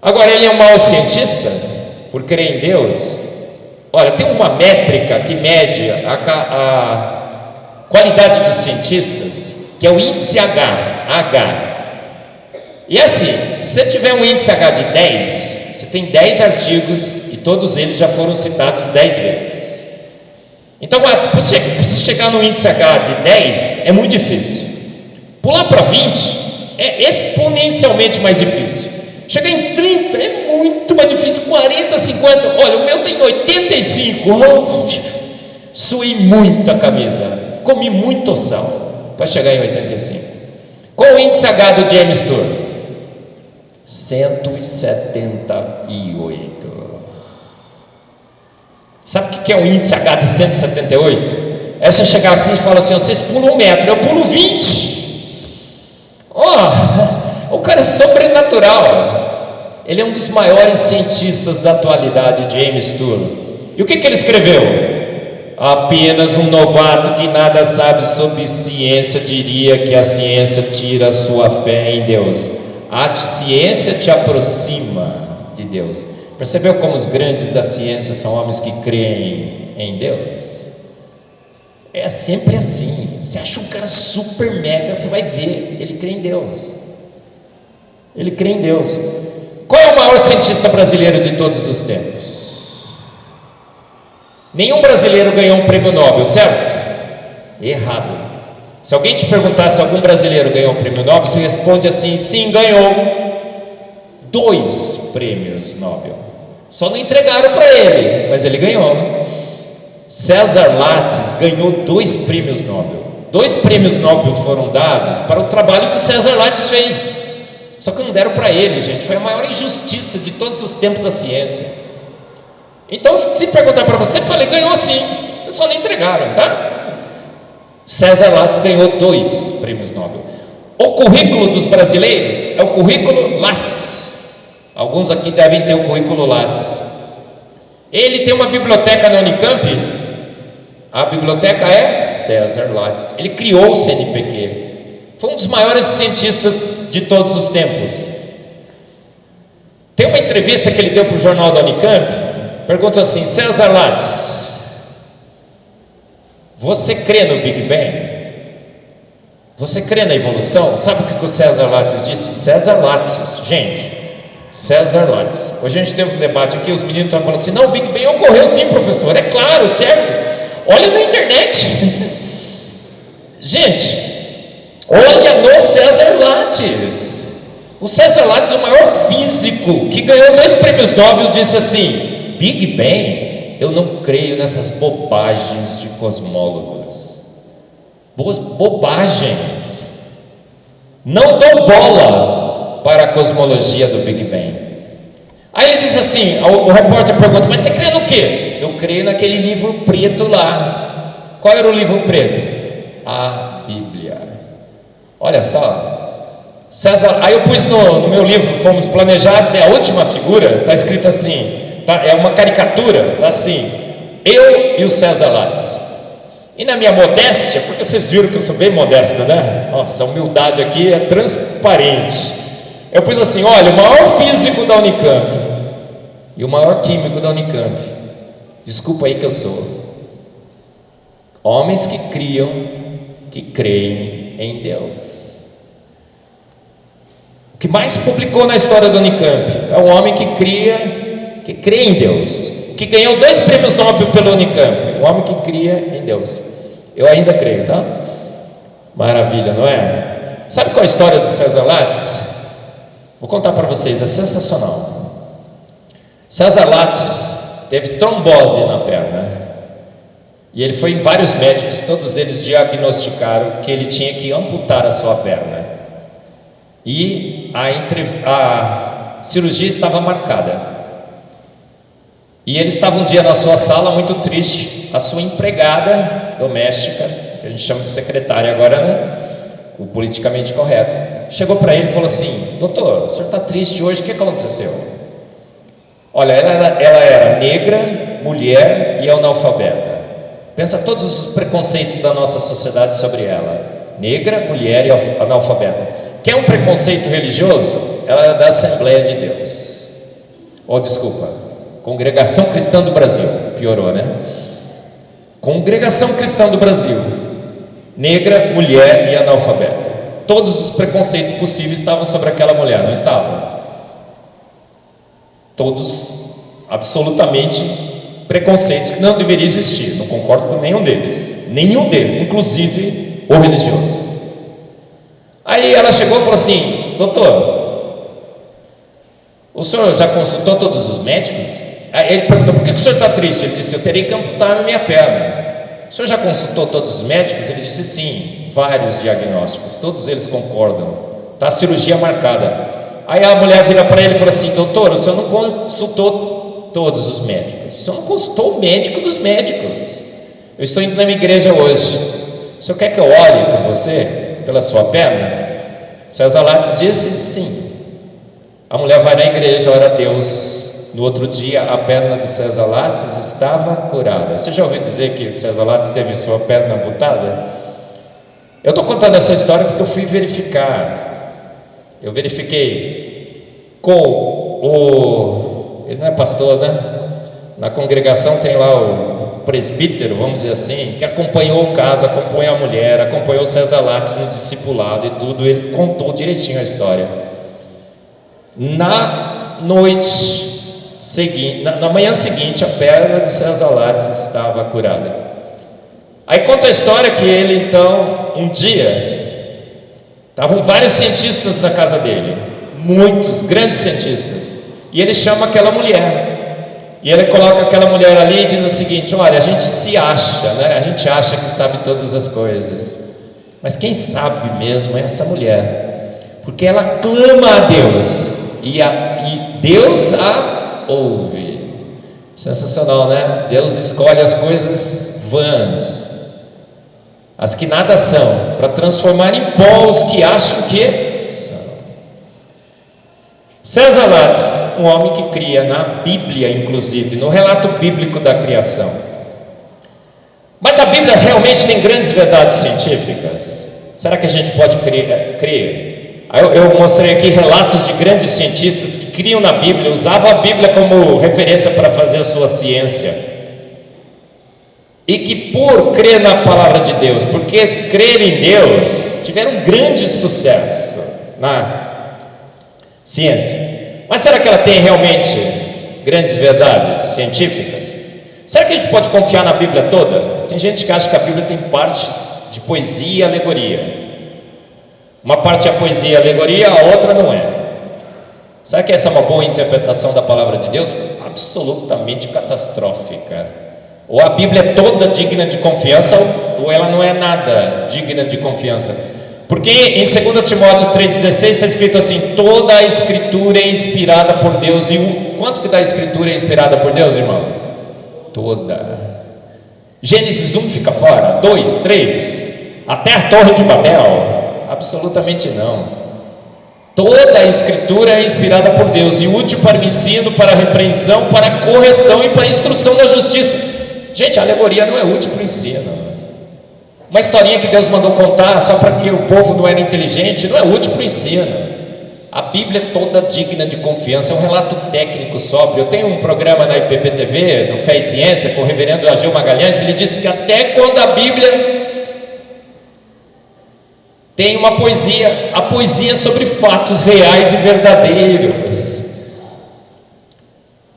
Agora, ele é um mau cientista por crer em Deus? Olha, tem uma métrica que mede a qualidade dos cientistas, que é o índice H. E assim, se você tiver um índice H de 10, você tem 10 artigos e todos eles já foram citados 10 vezes. Então, para você chegar no índice H de 10 é muito difícil. Pular para 20 é exponencialmente mais difícil. Chegar em 30 é muito mais difícil. 40, 50, olha, o meu tem 85. Suei muito a camisa, comi muito sal para chegar em 85. Qual o índice H do James Tour? 178. Sabe o que é um índice H de 178? É você chegar assim e falar assim: vocês pulam 1 metro, eu pulo 20. O cara é sobrenatural. Ele é um dos maiores cientistas da atualidade, James Tour. E o que ele escreveu? Apenas um novato que nada sabe sobre ciência diria que a ciência tira a sua fé em Deus. A ciência te aproxima de Deus. Percebeu como os grandes da ciência são homens que creem em Deus? É sempre assim. Você acha um cara super mega, você vai ver, ele crê em Deus. Ele crê em Deus. Qual é o maior cientista brasileiro de todos os tempos? Nenhum brasileiro ganhou um prêmio Nobel, certo? Errado. Se alguém te perguntar se algum brasileiro ganhou um prêmio Nobel, você responde assim: sim, ganhou 2 prêmios Nobel. Só não entregaram para ele, mas ele ganhou. César Lattes ganhou 2 prêmios Nobel. 2 prêmios Nobel foram dados para o trabalho que o César Lattes fez. Só que não deram para ele, gente. Foi a maior injustiça de todos os tempos da ciência. Então, se perguntar para você, falei, ganhou sim. Só não entregaram, tá? César Lattes ganhou 2 prêmios Nobel. O currículo dos brasileiros é o currículo Lattes. Alguns aqui devem ter o currículo Lattes. Ele tem uma biblioteca na Unicamp. A biblioteca é César Lattes. Ele criou o CNPq. Foi um dos maiores cientistas de todos os tempos. Tem uma entrevista que ele deu para o jornal da Unicamp. Pergunta assim: César Lattes, você crê no Big Bang? Você crê na evolução? Sabe o que o César Lattes disse? César Lattes, gente, César Lattes. Hoje a gente teve um debate aqui, os meninos estavam falando assim: não, o Big Bang ocorreu sim, professor, é claro, certo? Olha na internet. Gente, olha no César Lattes. O César Lattes, o maior físico, que ganhou 2 prêmios Nobel, disse assim: Big Bang, eu não creio nessas bobagens de cosmólogos. Bobagens. Não dou bola para a cosmologia do Big Bang. Aí ele diz assim, o repórter pergunta: mas você crê no quê? Eu creio naquele livro preto lá. Qual era o livro preto? A Bíblia. Olha só, César. Aí eu pus no meu livro Fomos Planejados, é a última figura, está escrito assim, é uma caricatura, está assim: eu e o César Lattes. E na minha modéstia, porque vocês viram que eu sou bem modesto, né? Nossa, a humildade aqui é transparente. Eu pus assim: olha, o maior físico da Unicamp e o maior químico da Unicamp, desculpa aí que eu sou, homens que criam, que creem em Deus. O que mais publicou na história da Unicamp é um homem que crê em Deus, que ganhou 2 prêmios Nobel pela Unicamp, um homem que cria em Deus. Eu ainda creio, tá? Maravilha, não é? Sabe qual é a história do César Lattes? Vou contar para vocês, é sensacional. César Lattes teve trombose na perna, e ele foi em vários médicos, todos eles diagnosticaram que ele tinha que amputar a sua perna, e a cirurgia estava marcada. E ele estava um dia na sua sala muito triste. A sua empregada doméstica, que a gente chama de secretária agora, né? O politicamente correto, chegou para ele e falou assim: doutor, o senhor está triste hoje, o que aconteceu? Olha, ela era negra, mulher e analfabeta. Pensa todos os preconceitos da nossa sociedade sobre ela: negra, mulher e analfabeta. Quer um preconceito religioso? Ela era da Assembleia de Deus, ou desculpa, Congregação Cristã do Brasil. Piorou, né? Congregação Cristã do Brasil. Negra, mulher e analfabeta. Todos os preconceitos possíveis estavam sobre aquela mulher, não estavam? Todos, absolutamente, preconceitos que não deveriam existir. Não concordo com nenhum deles, inclusive o religioso. Aí ela chegou e falou assim: doutor, o senhor já consultou todos os médicos? Aí ele perguntou: por que o senhor está triste? Ele disse: eu terei que amputar a minha perna. O senhor já consultou todos os médicos? Ele disse: sim, vários diagnósticos, todos eles concordam, está a cirurgia marcada. Aí a mulher vira para ele e fala assim: doutor, o senhor não consultou todos os médicos, o senhor não consultou o médico dos médicos. Eu estou indo na minha igreja hoje, o senhor quer que eu ore por você, pela sua perna? César Lattes disse: sim. A mulher vai na igreja, ora a Deus. No outro dia, a perna de César Lattes estava curada. Você já ouviu dizer que César Lattes teve sua perna amputada? Eu estou contando essa história porque eu fui verificar. Eu verifiquei com ele não é pastor, né? Na congregação tem lá o presbítero, vamos dizer assim, que acompanhou o caso, acompanhou a mulher, acompanhou César Lattes no discipulado e tudo. Ele contou direitinho a história. Na noite seguinte, na manhã seguinte, a perna de César Lattes estava curada. Aí conta a história que ele, então, um dia, estavam vários cientistas na casa dele, muitos grandes cientistas, e ele chama aquela mulher, e ele coloca aquela mulher ali e diz o seguinte: olha, a gente se acha, né? A gente acha que sabe todas as coisas, mas quem sabe mesmo é essa mulher, porque ela clama a Deus, e Deus a ouve. Sensacional, né? Deus escolhe as coisas vãs, as que nada são, para transformar em pó os que acham que são. César Lattes, um homem que cria na Bíblia, inclusive, no relato bíblico da criação. Mas a Bíblia realmente tem grandes verdades científicas? Será que a gente pode crer? Eu mostrei aqui relatos de grandes cientistas que criam na Bíblia, usavam a Bíblia como referência para fazer a sua ciência, e que por crer na palavra de Deus, porque crer em Deus, tiveram um grande sucesso na ciência. Mas será que ela tem realmente grandes verdades científicas? Será que a gente pode confiar na Bíblia toda? Tem gente que acha que a Bíblia tem partes de poesia e alegoria. Uma parte é poesia e alegoria, a outra não é. Será que essa é uma boa interpretação da palavra de Deus? Absolutamente catastrófica. Ou a Bíblia é toda digna de confiança, ou ela não é nada digna de confiança. Porque em 2 Timóteo 3,16 está escrito assim: toda a Escritura é inspirada por Deus. E quanto que da Escritura é inspirada por Deus, irmãos? Toda. Gênesis 1 fica fora, 2, 3, até a Torre de Babel? Absolutamente não. Toda a Escritura é inspirada por Deus e útil para o ensino, para a repreensão, para a correção e para a instrução da justiça. Gente, a alegoria não é útil para o ensino. Uma historinha que Deus mandou contar só para que o povo não era inteligente não é útil para o ensino. A Bíblia é toda digna de confiança, é um relato técnico sóbrio. Eu tenho um programa na IPPTV, no Fé e Ciência, com o reverendo Ageu Magalhães. Ele disse que até quando a Bíblia tem uma poesia, a poesia é sobre fatos reais e verdadeiros.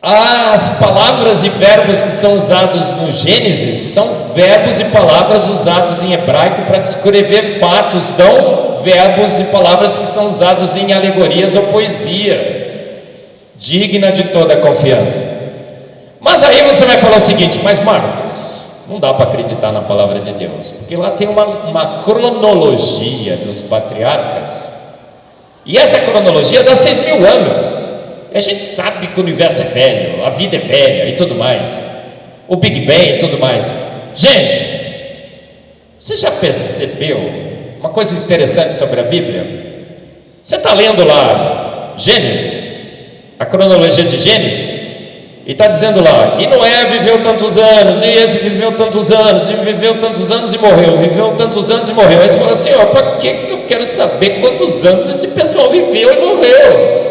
As palavras e verbos que são usados no Gênesis são verbos e palavras usados em hebraico para descrever fatos, não verbos e palavras que são usados em alegorias ou poesias. Digna de toda confiança. Mas aí você vai falar o seguinte: mas Marcos, não dá para acreditar na palavra de Deus, porque lá tem uma cronologia dos patriarcas, e essa cronologia dá 6.000 anos. A gente sabe que o universo é velho, a vida é velha e tudo mais, o Big Bang e tudo mais. Gente, você já percebeu uma coisa interessante sobre a Bíblia? Você está lendo lá Gênesis, a cronologia de Gênesis, e está dizendo lá: e Noé viveu tantos anos, e esse viveu tantos anos, e viveu tantos anos e morreu, viveu tantos anos e morreu. Aí você fala assim: para que eu quero saber quantos anos esse pessoal viveu e morreu?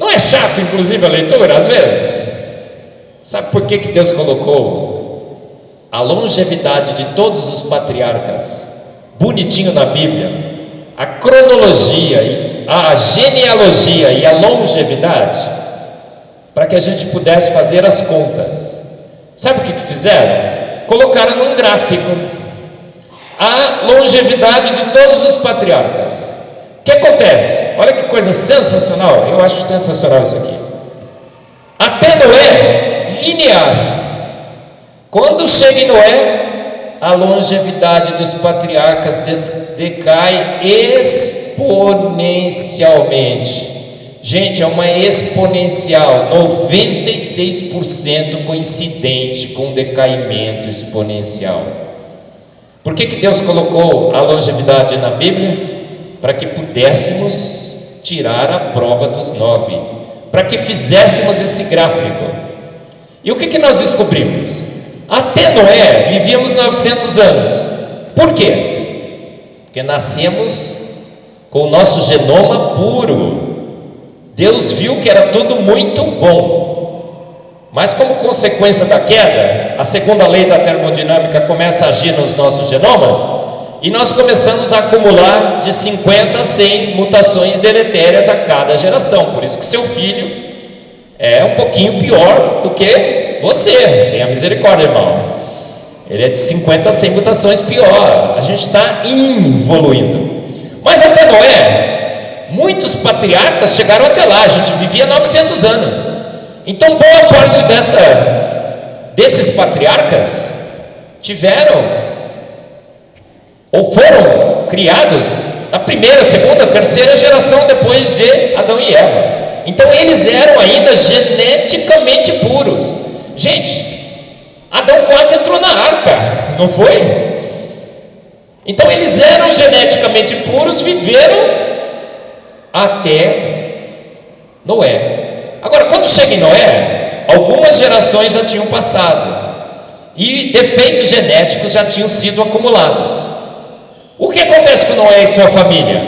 Não é chato, inclusive, a leitura, às vezes? Sabe por que Deus colocou a longevidade de todos os patriarcas bonitinho na Bíblia? A cronologia, a genealogia e a longevidade, para que a gente pudesse fazer as contas. Sabe o que fizeram? Colocaram num gráfico a longevidade de todos os patriarcas. O que acontece? Olha que coisa sensacional. Eu acho sensacional isso aqui. Até Noé, linear. Quando chega em Noé, a longevidade dos patriarcas decai exponencialmente. Gente, é uma exponencial, 96% coincidente com o decaimento exponencial. Por que Deus colocou a longevidade na Bíblia? Para que pudéssemos tirar a prova dos 9, para que fizéssemos esse gráfico. E o que nós descobrimos? Até Noé vivíamos 900 anos. Por quê? Porque nascemos com o nosso genoma puro. Deus viu que era tudo muito bom, mas como consequência da queda, a segunda lei da termodinâmica começa a agir nos nossos genomas, e nós começamos a acumular de 50 a 100 mutações deletérias a cada geração. Por isso que seu filho é um pouquinho pior do que você. Tenha misericórdia, irmão. Ele é de 50 a 100 mutações pior. A gente está evoluindo. Mas até Noé, muitos patriarcas chegaram até lá. A gente vivia 900 anos. Então boa parte desses patriarcas tiveram ou foram criados na primeira, segunda, terceira geração depois de Adão e Eva. Então eles eram ainda geneticamente puros. Gente, Adão quase entrou na arca, não foi? Então eles eram geneticamente puros, viveram até Noé. Agora, quando chega em Noé, algumas gerações já tinham passado e defeitos genéticos já tinham sido acumulados. O que acontece com Noé e sua família?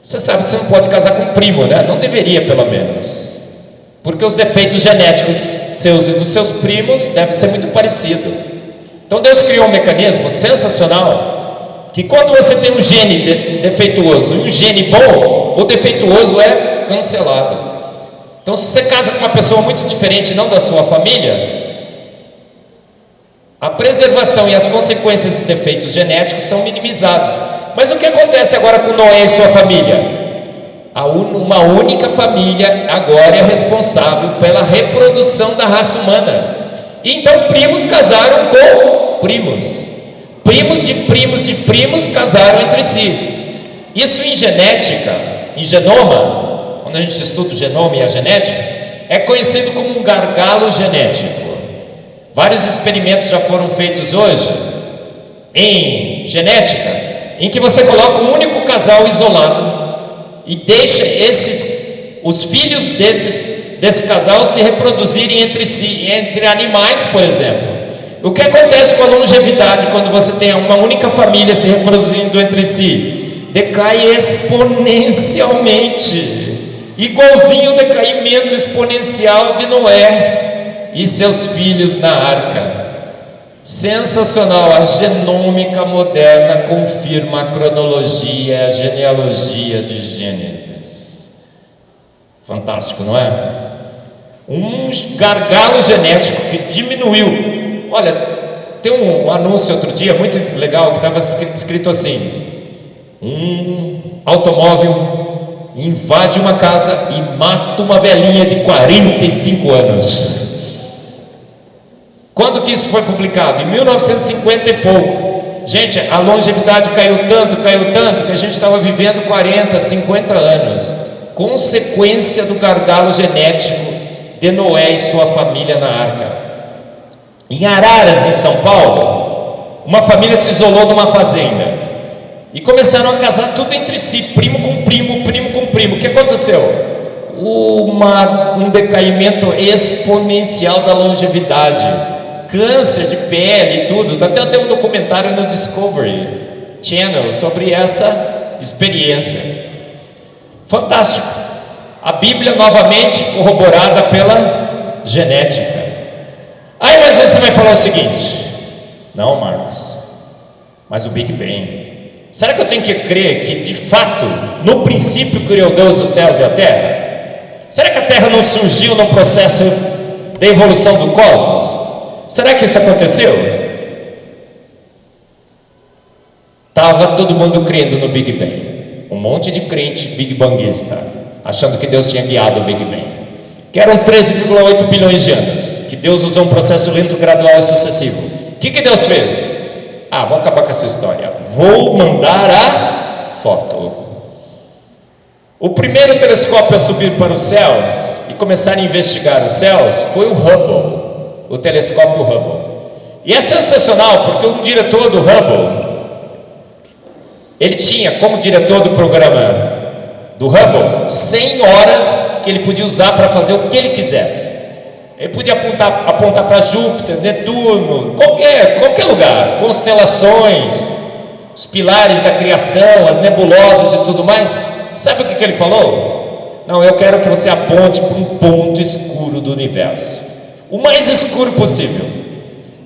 Você sabe que você não pode casar com um primo, né? Não deveria, pelo menos, porque os defeitos genéticos seus e dos seus primos devem ser muito parecidos. Então Deus criou um mecanismo sensacional, que quando você tem um gene defeituoso e um gene bom, o defeituoso é cancelado. Então, se você casa com uma pessoa muito diferente, não da sua família, a preservação e as consequências e defeitos genéticos são minimizados. Mas o que acontece agora com Noé e sua família? Uma única família agora é responsável pela reprodução da raça humana. E então primos casaram com primos. Primos de primos casaram entre si. Isso em genética, em genoma, quando a gente estuda o genoma e a genética, é conhecido como um gargalo genético. Vários experimentos já foram feitos hoje em genética, em que você coloca um único casal isolado e deixa os filhos desse casal se reproduzirem entre si, entre animais, por exemplo. O que acontece com a longevidade quando você tem uma única família se reproduzindo entre si? Decai exponencialmente, igualzinho o decaimento exponencial de Noé e seus filhos na arca. Sensacional, a genômica moderna confirma a cronologia, a genealogia de Gênesis. Fantástico, não é? Um gargalo genético que diminuiu. Olha, tem um anúncio outro dia muito legal que estava escrito assim: um automóvel invade uma casa e mata uma velhinha de 45 anos. Quando que isso foi publicado? Em 1950 e pouco. Gente, a longevidade caiu tanto que a gente estava vivendo 40, 50 anos. Consequência do gargalo genético de Noé e sua família na arca. Em Araras, em São Paulo, uma família se isolou numa fazenda e começaram a casar tudo entre si, primo com primo, primo com primo. O que aconteceu? Um decaimento exponencial da longevidade. Câncer de pele e tudo. Até tem um documentário no Discovery Channel sobre essa experiência. Fantástico. A Bíblia novamente corroborada pela genética. Aí mas você vai falar o seguinte: não, Marcos, mas o Big Bang, será que eu tenho que crer que de fato no princípio criou Deus os céus e a terra? Será que a terra não surgiu no processo de evolução do cosmos? Será que isso aconteceu? Estava todo mundo crendo no Big Bang. Um monte de crente Big Banguista, achando que Deus tinha guiado o Big Bang, que eram 13,8 bilhões de anos, que Deus usou um processo lento, gradual e sucessivo. O que Deus fez? Vou acabar com essa história, vou mandar a foto. O primeiro telescópio a subir para os céus e começar a investigar os céus foi o Hubble, o telescópio Hubble. E é sensacional porque o diretor do Hubble, ele tinha como diretor do programa do Hubble 100 horas que ele podia usar para fazer o que ele quisesse. Ele podia apontar para Júpiter, Netuno, qualquer lugar, constelações, os pilares da criação, as nebulosas e tudo mais. Sabe o que ele falou? Não, eu quero que você aponte para um ponto escuro do universo, o mais escuro possível.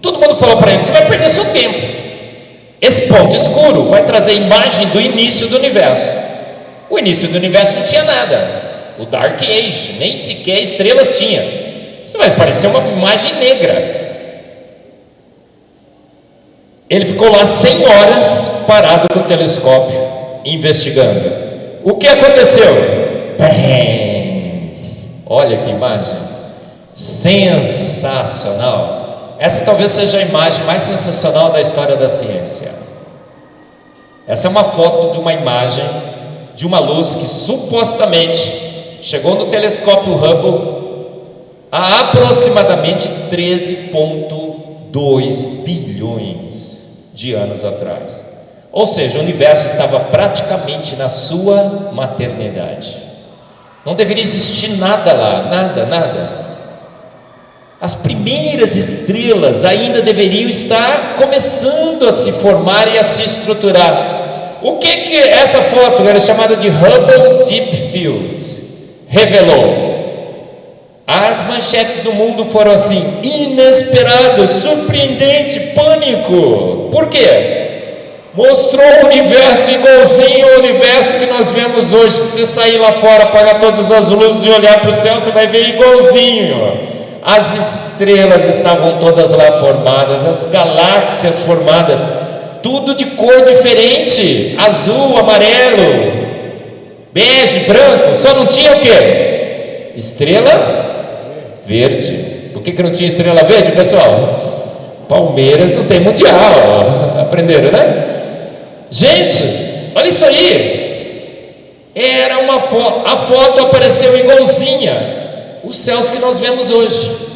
Todo mundo falou para ele: você vai perder seu tempo. Esse ponto escuro vai trazer a imagem do início do universo. O início do universo não tinha nada. O Dark Age, nem sequer estrelas tinha. Isso vai parecer uma imagem negra. Ele ficou lá 100 horas parado com o telescópio, investigando. O que aconteceu? Bang! Olha que imagem sensacional. Essa talvez seja a imagem mais sensacional da história da ciência. Essa é uma foto de uma imagem de uma luz que supostamente chegou no telescópio Hubble há aproximadamente 13,2 bilhões de anos atrás. Ou seja, o universo estava praticamente na sua maternidade. Não deveria existir nada lá, nada. As primeiras estrelas ainda deveriam estar começando a se formar e a se estruturar. O que essa foto, era chamada de Hubble Deep Field, revelou? As manchetes do mundo foram assim: inesperado, surpreendente, pânico. Por quê? mostrou o universo igualzinho ao universo que nós vemos hoje. Se você sair lá fora, apagar todas as luzes e olhar para o céu, você vai ver igualzinho. As estrelas estavam todas lá formadas, as galáxias formadas, tudo de cor diferente, azul, amarelo, bege, branco. Só não tinha o quê? Estrela verde. Por que não tinha estrela verde, pessoal? Palmeiras não tem mundial. Aprenderam, né? Gente, olha isso aí. Era uma foto. A foto apareceu igualzinha os céus que nós vemos hoje.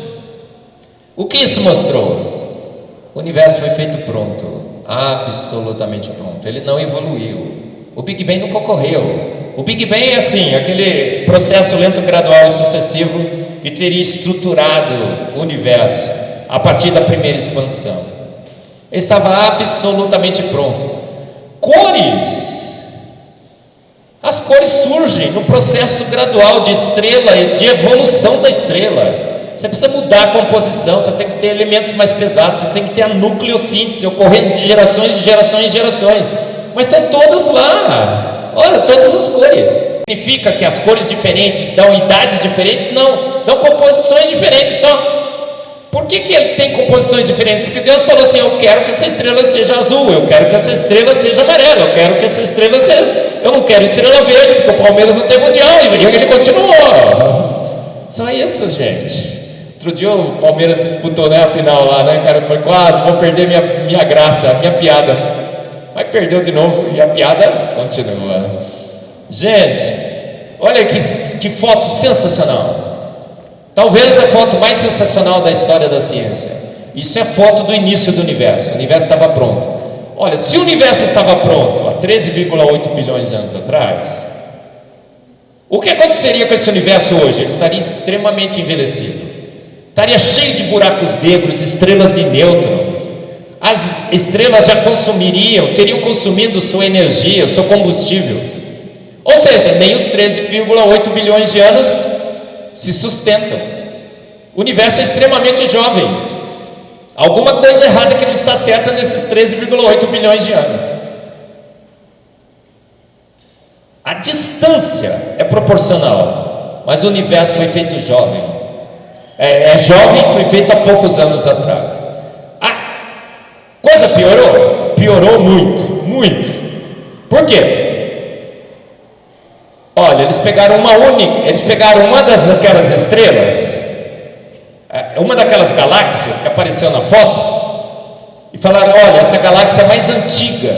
O que isso mostrou? O universo foi feito pronto, absolutamente pronto. Ele não evoluiu. O Big Bang nunca ocorreu. O Big Bang é assim, aquele processo lento, gradual e sucessivo que teria estruturado o universo a partir da primeira expansão. Ele estava absolutamente pronto. Cores. As cores surgem no processo gradual de estrela e de evolução da estrela. Você precisa mudar a composição, você tem que ter elementos mais pesados, você tem que ter a nucleossíntese ocorrendo de gerações em gerações em gerações. Mas estão todas lá. Olha, todas as cores. Significa que as cores diferentes dão idades diferentes? Não, dão composições diferentes só. Por que ele tem composições diferentes? Porque Deus falou assim: eu quero que essa estrela seja azul, eu quero que essa estrela seja amarela, eu quero que essa estrela seja... Eu não quero estrela verde, porque o Palmeiras não tem mundial, e ele continuou. Só isso, gente. Outro dia o Palmeiras disputou, né, a final lá, né, cara? Foi quase, vou perder minha graça, minha piada. Mas perdeu de novo e a piada continua. Gente, olha que foto sensacional. Talvez a foto mais sensacional da história da ciência. Isso é foto do início do universo. O universo estava pronto. Olha, se o universo estava pronto há 13,8 bilhões de anos atrás, o que aconteceria com esse universo hoje? Ele estaria extremamente envelhecido. Estaria cheio de buracos negros, estrelas de nêutrons. As estrelas já teriam consumido sua energia, seu combustível. Ou seja, nem os 13,8 bilhões de anos se sustentam. O universo é extremamente jovem. Alguma coisa errada que não está certa nesses 13,8 bilhões de anos. A distância é proporcional, mas o universo foi feito jovem. É jovem, foi feito há poucos anos atrás. A coisa piorou? Piorou muito, muito. Por quê? Olha, eles pegaram uma daquelas estrelas, uma daquelas galáxias que apareceu na foto, e falaram: olha, essa galáxia mais antiga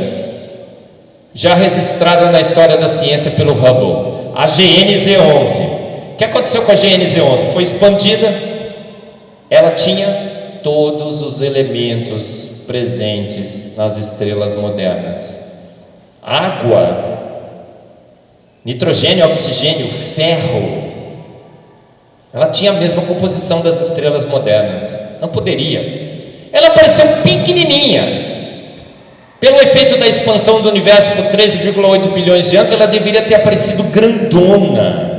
já registrada na história da ciência pelo Hubble, a GNZ11. O que aconteceu com a GNZ11? Foi expandida, ela tinha todos os elementos presentes nas estrelas modernas: água, nitrogênio, oxigênio, ferro. Ela tinha a mesma composição das estrelas modernas. Não poderia. Ela apareceu pequenininha. Pelo efeito da expansão do universo por 13,8 bilhões de anos, ela deveria ter aparecido grandona.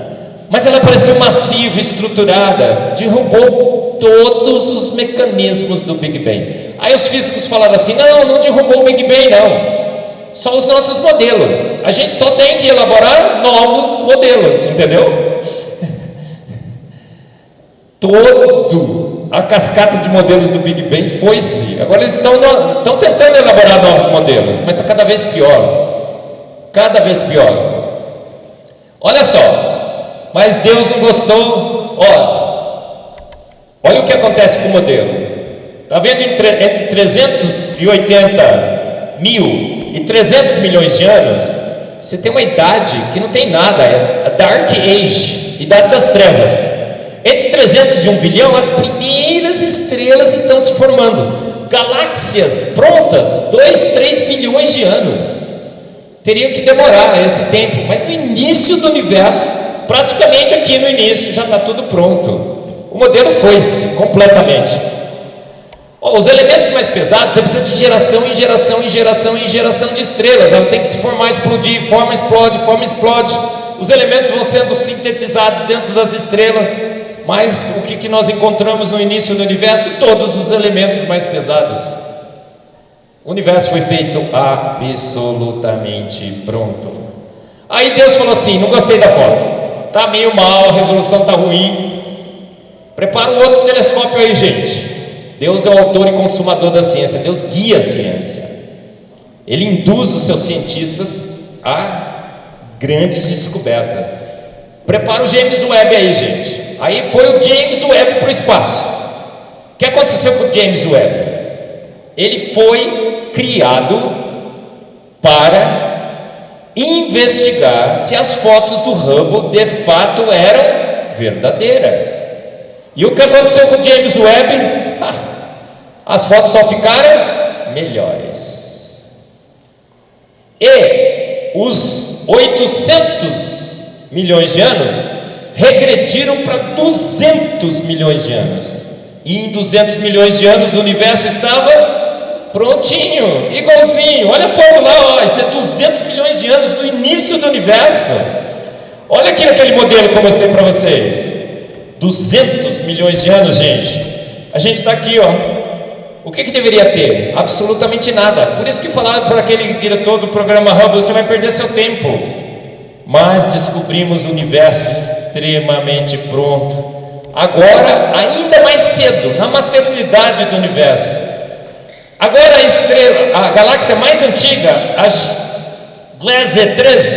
Mas ela apareceu massiva, estruturada, derrubou todos os mecanismos do Big Bang. Aí os físicos falaram assim: não derrubou o Big Bang, não. Só os nossos modelos. A gente só tem que elaborar novos modelos, entendeu? Toda a cascata de modelos do Big Bang foi-se. Agora eles estão tentando elaborar novos modelos, mas está cada vez pior. Cada vez pior. Olha só. Mas Deus não gostou. Olha o que acontece com o modelo. Está vendo entre 380 mil e 300 milhões de anos, você tem uma idade que não tem nada, é a Dark Age, idade das trevas. Entre 300 e 1 bilhão, as primeiras estrelas estão se formando. Galáxias prontas, 2, 3 bilhões de anos. Teriam que demorar esse tempo, mas no início do universo, praticamente aqui no início, já está tudo pronto. O modelo foi-se completamente. Os elementos mais pesados, você precisa de geração em geração em geração em geração de estrelas. Ela tem que se formar, explodir, forma, explode, forma, explode. Os elementos vão sendo sintetizados dentro das estrelas. Mas o que nós encontramos no início do universo? Todos os elementos mais pesados. O universo foi feito absolutamente pronto. Aí Deus falou assim: não gostei da foto, tá meio mal, a resolução tá ruim, prepara um outro telescópio aí, gente. Deus é o autor e consumador da ciência. Deus guia a ciência. Ele induz os seus cientistas a grandes descobertas. Prepara o James Webb aí, gente. Aí foi o James Webb para o espaço. O que aconteceu com o James Webb? Ele foi criado para investigar se as fotos do Hubble de fato eram verdadeiras. E o que aconteceu com o James Webb? As fotos só ficaram melhores. E os 800 milhões de anos regrediram para 200 milhões de anos. E em 200 milhões de anos o universo estava prontinho, igualzinho. Olha a foto lá, ó, isso é 200 milhões de anos no início do universo. Olha aqui naquele modelo que eu mostrei para vocês. 200 milhões de anos, gente. A gente está aqui, ó. O que deveria ter? Absolutamente nada. Por isso que falaram para aquele diretor do programa Hubble: você vai perder seu tempo. Mas descobrimos o universo extremamente pronto. Agora, ainda mais cedo, na maternidade do universo. Agora a galáxia mais antiga, a Gliese 13,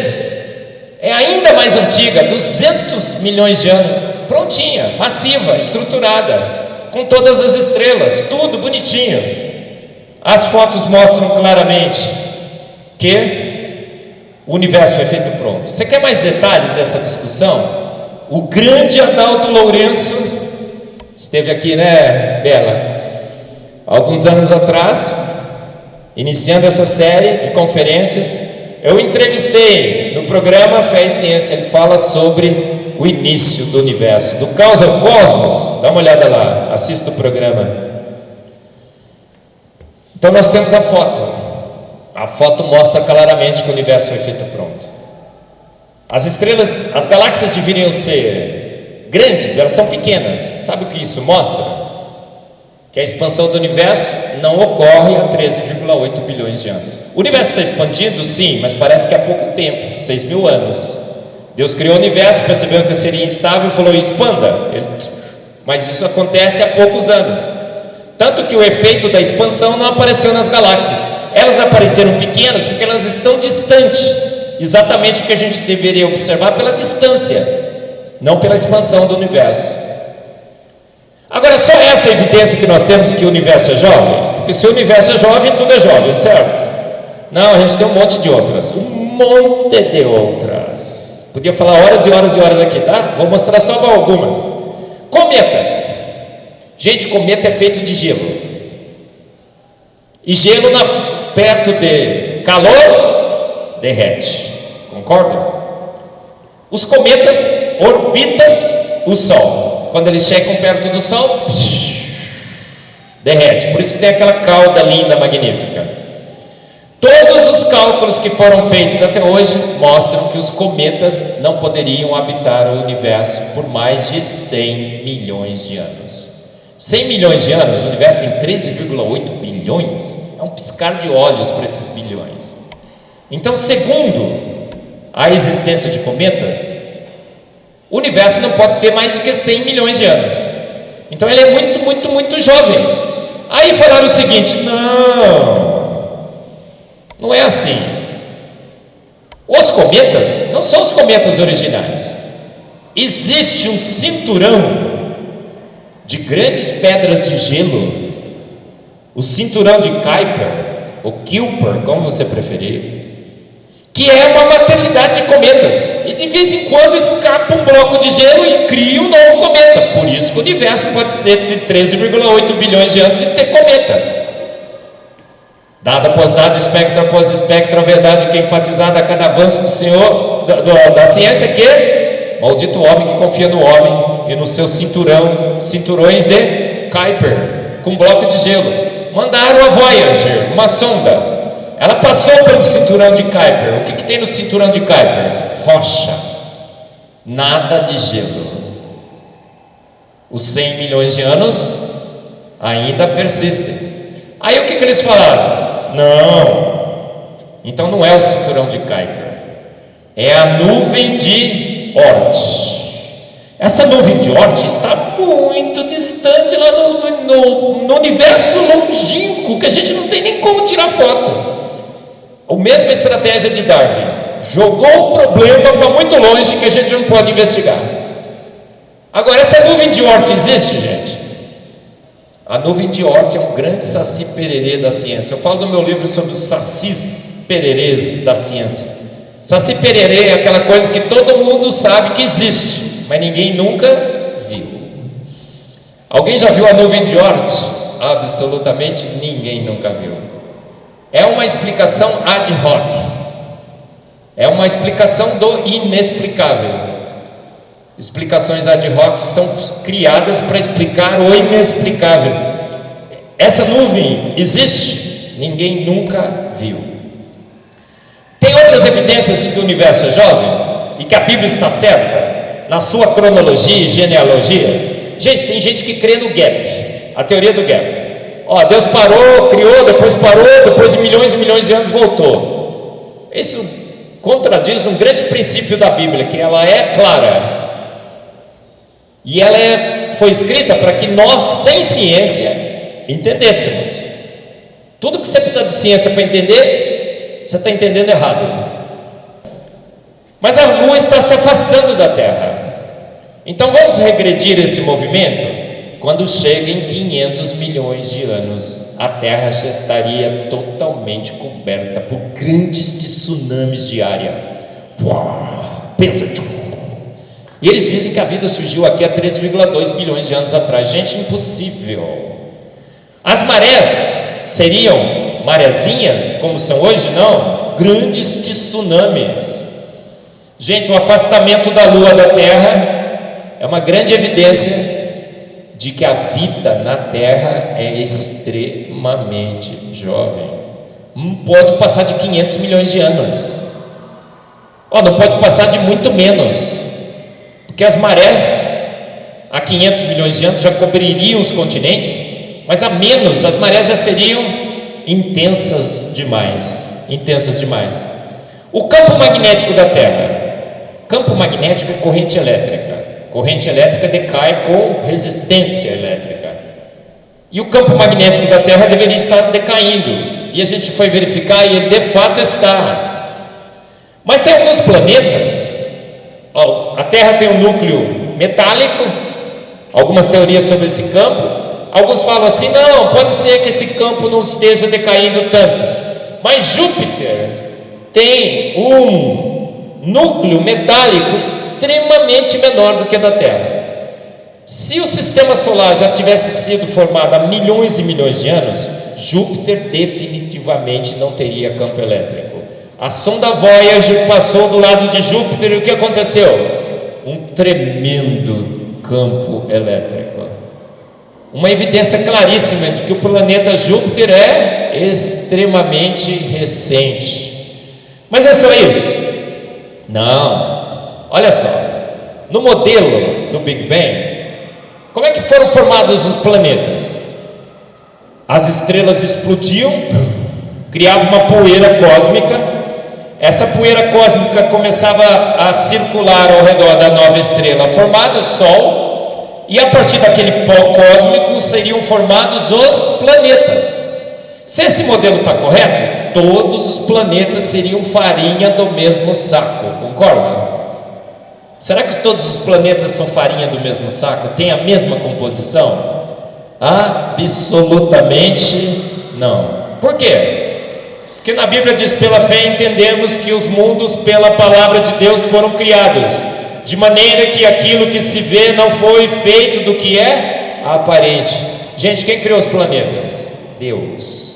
é ainda mais antiga, 200 milhões de anos, prontinha, massiva, estruturada, com todas as estrelas, tudo bonitinho. As fotos mostram claramente que o universo foi feito pronto. Você quer mais detalhes dessa discussão? O grande Adalto Lourenço esteve aqui, né, Bela? Alguns anos atrás, iniciando essa série de conferências, eu entrevistei no programa Fé e Ciência. Ele fala sobre o início do universo, do caos ao cosmos. Dá uma olhada lá, assista o programa. Então nós temos a foto. A foto mostra claramente que o universo foi feito pronto. As estrelas, as galáxias deveriam ser grandes, elas são pequenas. Sabe o que isso mostra? Que a expansão do universo não ocorre há 13,8 bilhões de anos. O universo está expandindo? Sim, mas parece que há pouco tempo, 6 mil anos. Deus criou o universo, percebeu que seria instável e falou: expanda. Mas isso acontece há poucos anos. Tanto que o efeito da expansão não apareceu nas galáxias. Elas apareceram pequenas porque elas estão distantes. Exatamente o que a gente deveria observar pela distância, não pela expansão do universo. Agora, só essa evidência que nós temos que o universo é jovem? Porque se o universo é jovem, tudo é jovem, certo? Não, a gente tem um monte de outras. Um monte de outras. Podia falar horas e horas e horas aqui, tá? Vou mostrar só algumas. Cometas. Gente, cometa é feito de gelo. E gelo perto de calor derrete. Concordam? Os cometas orbitam o Sol. Quando eles chegam perto do Sol, derrete. Por isso que tem aquela cauda linda, magnífica. Todos os cálculos que foram feitos até hoje mostram que os cometas não poderiam habitar o universo por mais de 100 milhões de anos. 100 milhões de anos, o universo tem 13,8 bilhões. É um piscar de olhos para esses bilhões. Então, segundo a existência de cometas, o universo não pode ter mais do que 100 milhões de anos. Então ele é muito, muito, muito jovem. Aí falaram o seguinte: não é assim. Os cometas não são os cometas originais. Existe um cinturão de grandes pedras de gelo, o cinturão de Kuiper, ou Kuiper, como você preferir, que é uma maternidade de cometas, e de vez em quando escapa um bloco de gelo e cria um novo cometa. Por isso que o universo pode ser de 13,8 bilhões de anos e ter cometa. Dado após dado, espectro após espectro, a verdade que é enfatizada a cada avanço do Senhor, da ciência, é que maldito o homem que confia no homem e nos seus cinturões de Kuiper, com bloco de gelo. Mandaram a Voyager, uma sonda. Ela passou pelo cinturão de Kuiper. O que tem no cinturão de Kuiper? Rocha, nada de gelo. Os 100 milhões de anos ainda persistem. Aí o que eles falaram? Não. Então não é o cinturão de Kuiper, é a nuvem de Oort. Essa nuvem de Oort está muito distante lá no universo longínquo, que a gente não tem nem como tirar foto. A mesma estratégia de Darwin, jogou o problema para muito longe que a gente não pode investigar. Agora, essa nuvem de Oort existe, gente? A nuvem de Oort é um grande saci pererê da ciência. Eu falo no meu livro sobre os sacis pererês da ciência. Saci pererê é aquela coisa que todo mundo sabe que existe, mas ninguém nunca viu. Alguém já viu a nuvem de Oort? Absolutamente ninguém nunca viu. É uma explicação ad hoc, é uma explicação do inexplicável. Explicações ad hoc são criadas para explicar o inexplicável. Essa nuvem existe, ninguém nunca viu. Tem outras evidências de que o universo é jovem e que a Bíblia está certa na sua cronologia e genealogia. Gente, tem gente que crê no gap, a teoria do gap. Deus parou, criou, depois parou, depois de milhões e milhões de anos voltou. Isso contradiz um grande princípio da Bíblia, que ela é clara. E ela foi escrita para que nós, sem ciência, entendêssemos. Tudo que você precisa de ciência para entender, você está entendendo errado. Mas a Lua está se afastando da Terra. Então vamos regredir esse movimento? Quando chega em 500 milhões de anos, a Terra já estaria totalmente coberta por grandes tsunamis de áreas. Pensa. E eles dizem que a vida surgiu aqui há 13,2 bilhões de anos atrás. Gente, impossível. As marés seriam marezinhas, como são hoje? Não. Grandes tsunamis. Gente, o afastamento da Lua da Terra é uma grande evidência de que a vida na Terra é extremamente jovem. Não pode passar de 500 milhões de anos. Não pode passar de muito menos, porque as marés há 500 milhões de anos já cobririam os continentes, mas a menos as marés já seriam intensas demais. O campo magnético da Terra, campo magnético, corrente elétrica. Corrente elétrica decai com resistência elétrica. E o campo magnético da Terra deveria estar decaindo. E a gente foi verificar e ele de fato está. Mas tem alguns planetas. A Terra tem um núcleo metálico. Algumas teorias sobre esse campo. Alguns falam assim: não, pode ser que esse campo não esteja decaindo tanto. Mas Júpiter tem um núcleo metálico extremamente menor do que o da Terra. Se o sistema solar já tivesse sido formado há milhões e milhões de anos, Júpiter definitivamente não teria campo elétrico. A sonda Voyager passou do lado de Júpiter e o que aconteceu? Um tremendo campo elétrico. Uma evidência claríssima de que o planeta Júpiter é extremamente recente. Mas é só isso? Não, olha só, no modelo do Big Bang, como é que foram formados os planetas? As estrelas explodiam, criavam uma poeira cósmica, essa poeira cósmica começava a circular ao redor da nova estrela formada, o Sol, e a partir daquele pó cósmico seriam formados os planetas. Se esse modelo está correto, todos os planetas seriam farinha do mesmo saco, concorda? Será que todos os planetas são farinha do mesmo saco? Tem a mesma composição? Absolutamente não. Por quê? Porque na Bíblia diz: pela fé entendemos que os mundos pela palavra de Deus foram criados, de maneira que aquilo que se vê não foi feito do que é aparente. Gente, quem criou os planetas? Deus.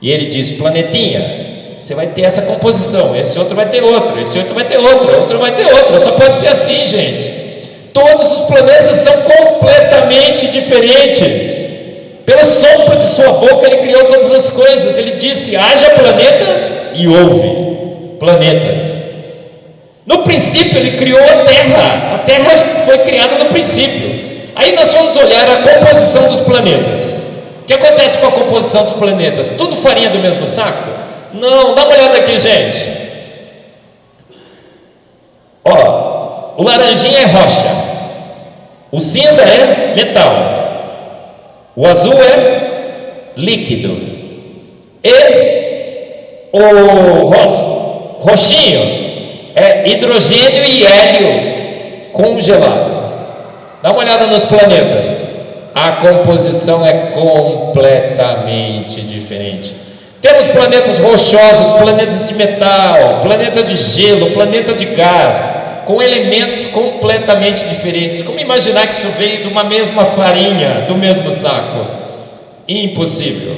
E ele diz: planetinha, você vai ter essa composição, esse outro vai ter outro, esse outro vai ter outro, outro vai ter outro. Só pode ser assim, gente. Todos os planetas são completamente diferentes. Pelo sopro de sua boca ele criou todas as coisas. Ele disse: haja planetas, e houve planetas. No princípio ele criou a Terra. A Terra foi criada no princípio. Aí nós vamos olhar a composição dos planetas. O que acontece com a composição dos planetas? Tudo farinha do mesmo saco? Não, dá uma olhada aqui, gente. Ó, o laranjinha é rocha, o cinza é metal, o azul é líquido e o roxinho é hidrogênio e hélio congelado. Dá uma olhada nos planetas. A composição é completamente diferente. Temos planetas rochosos, planetas de metal, planeta de gelo, planeta de gás, com elementos completamente diferentes. Como imaginar que isso veio de uma mesma farinha, do mesmo saco? Impossível.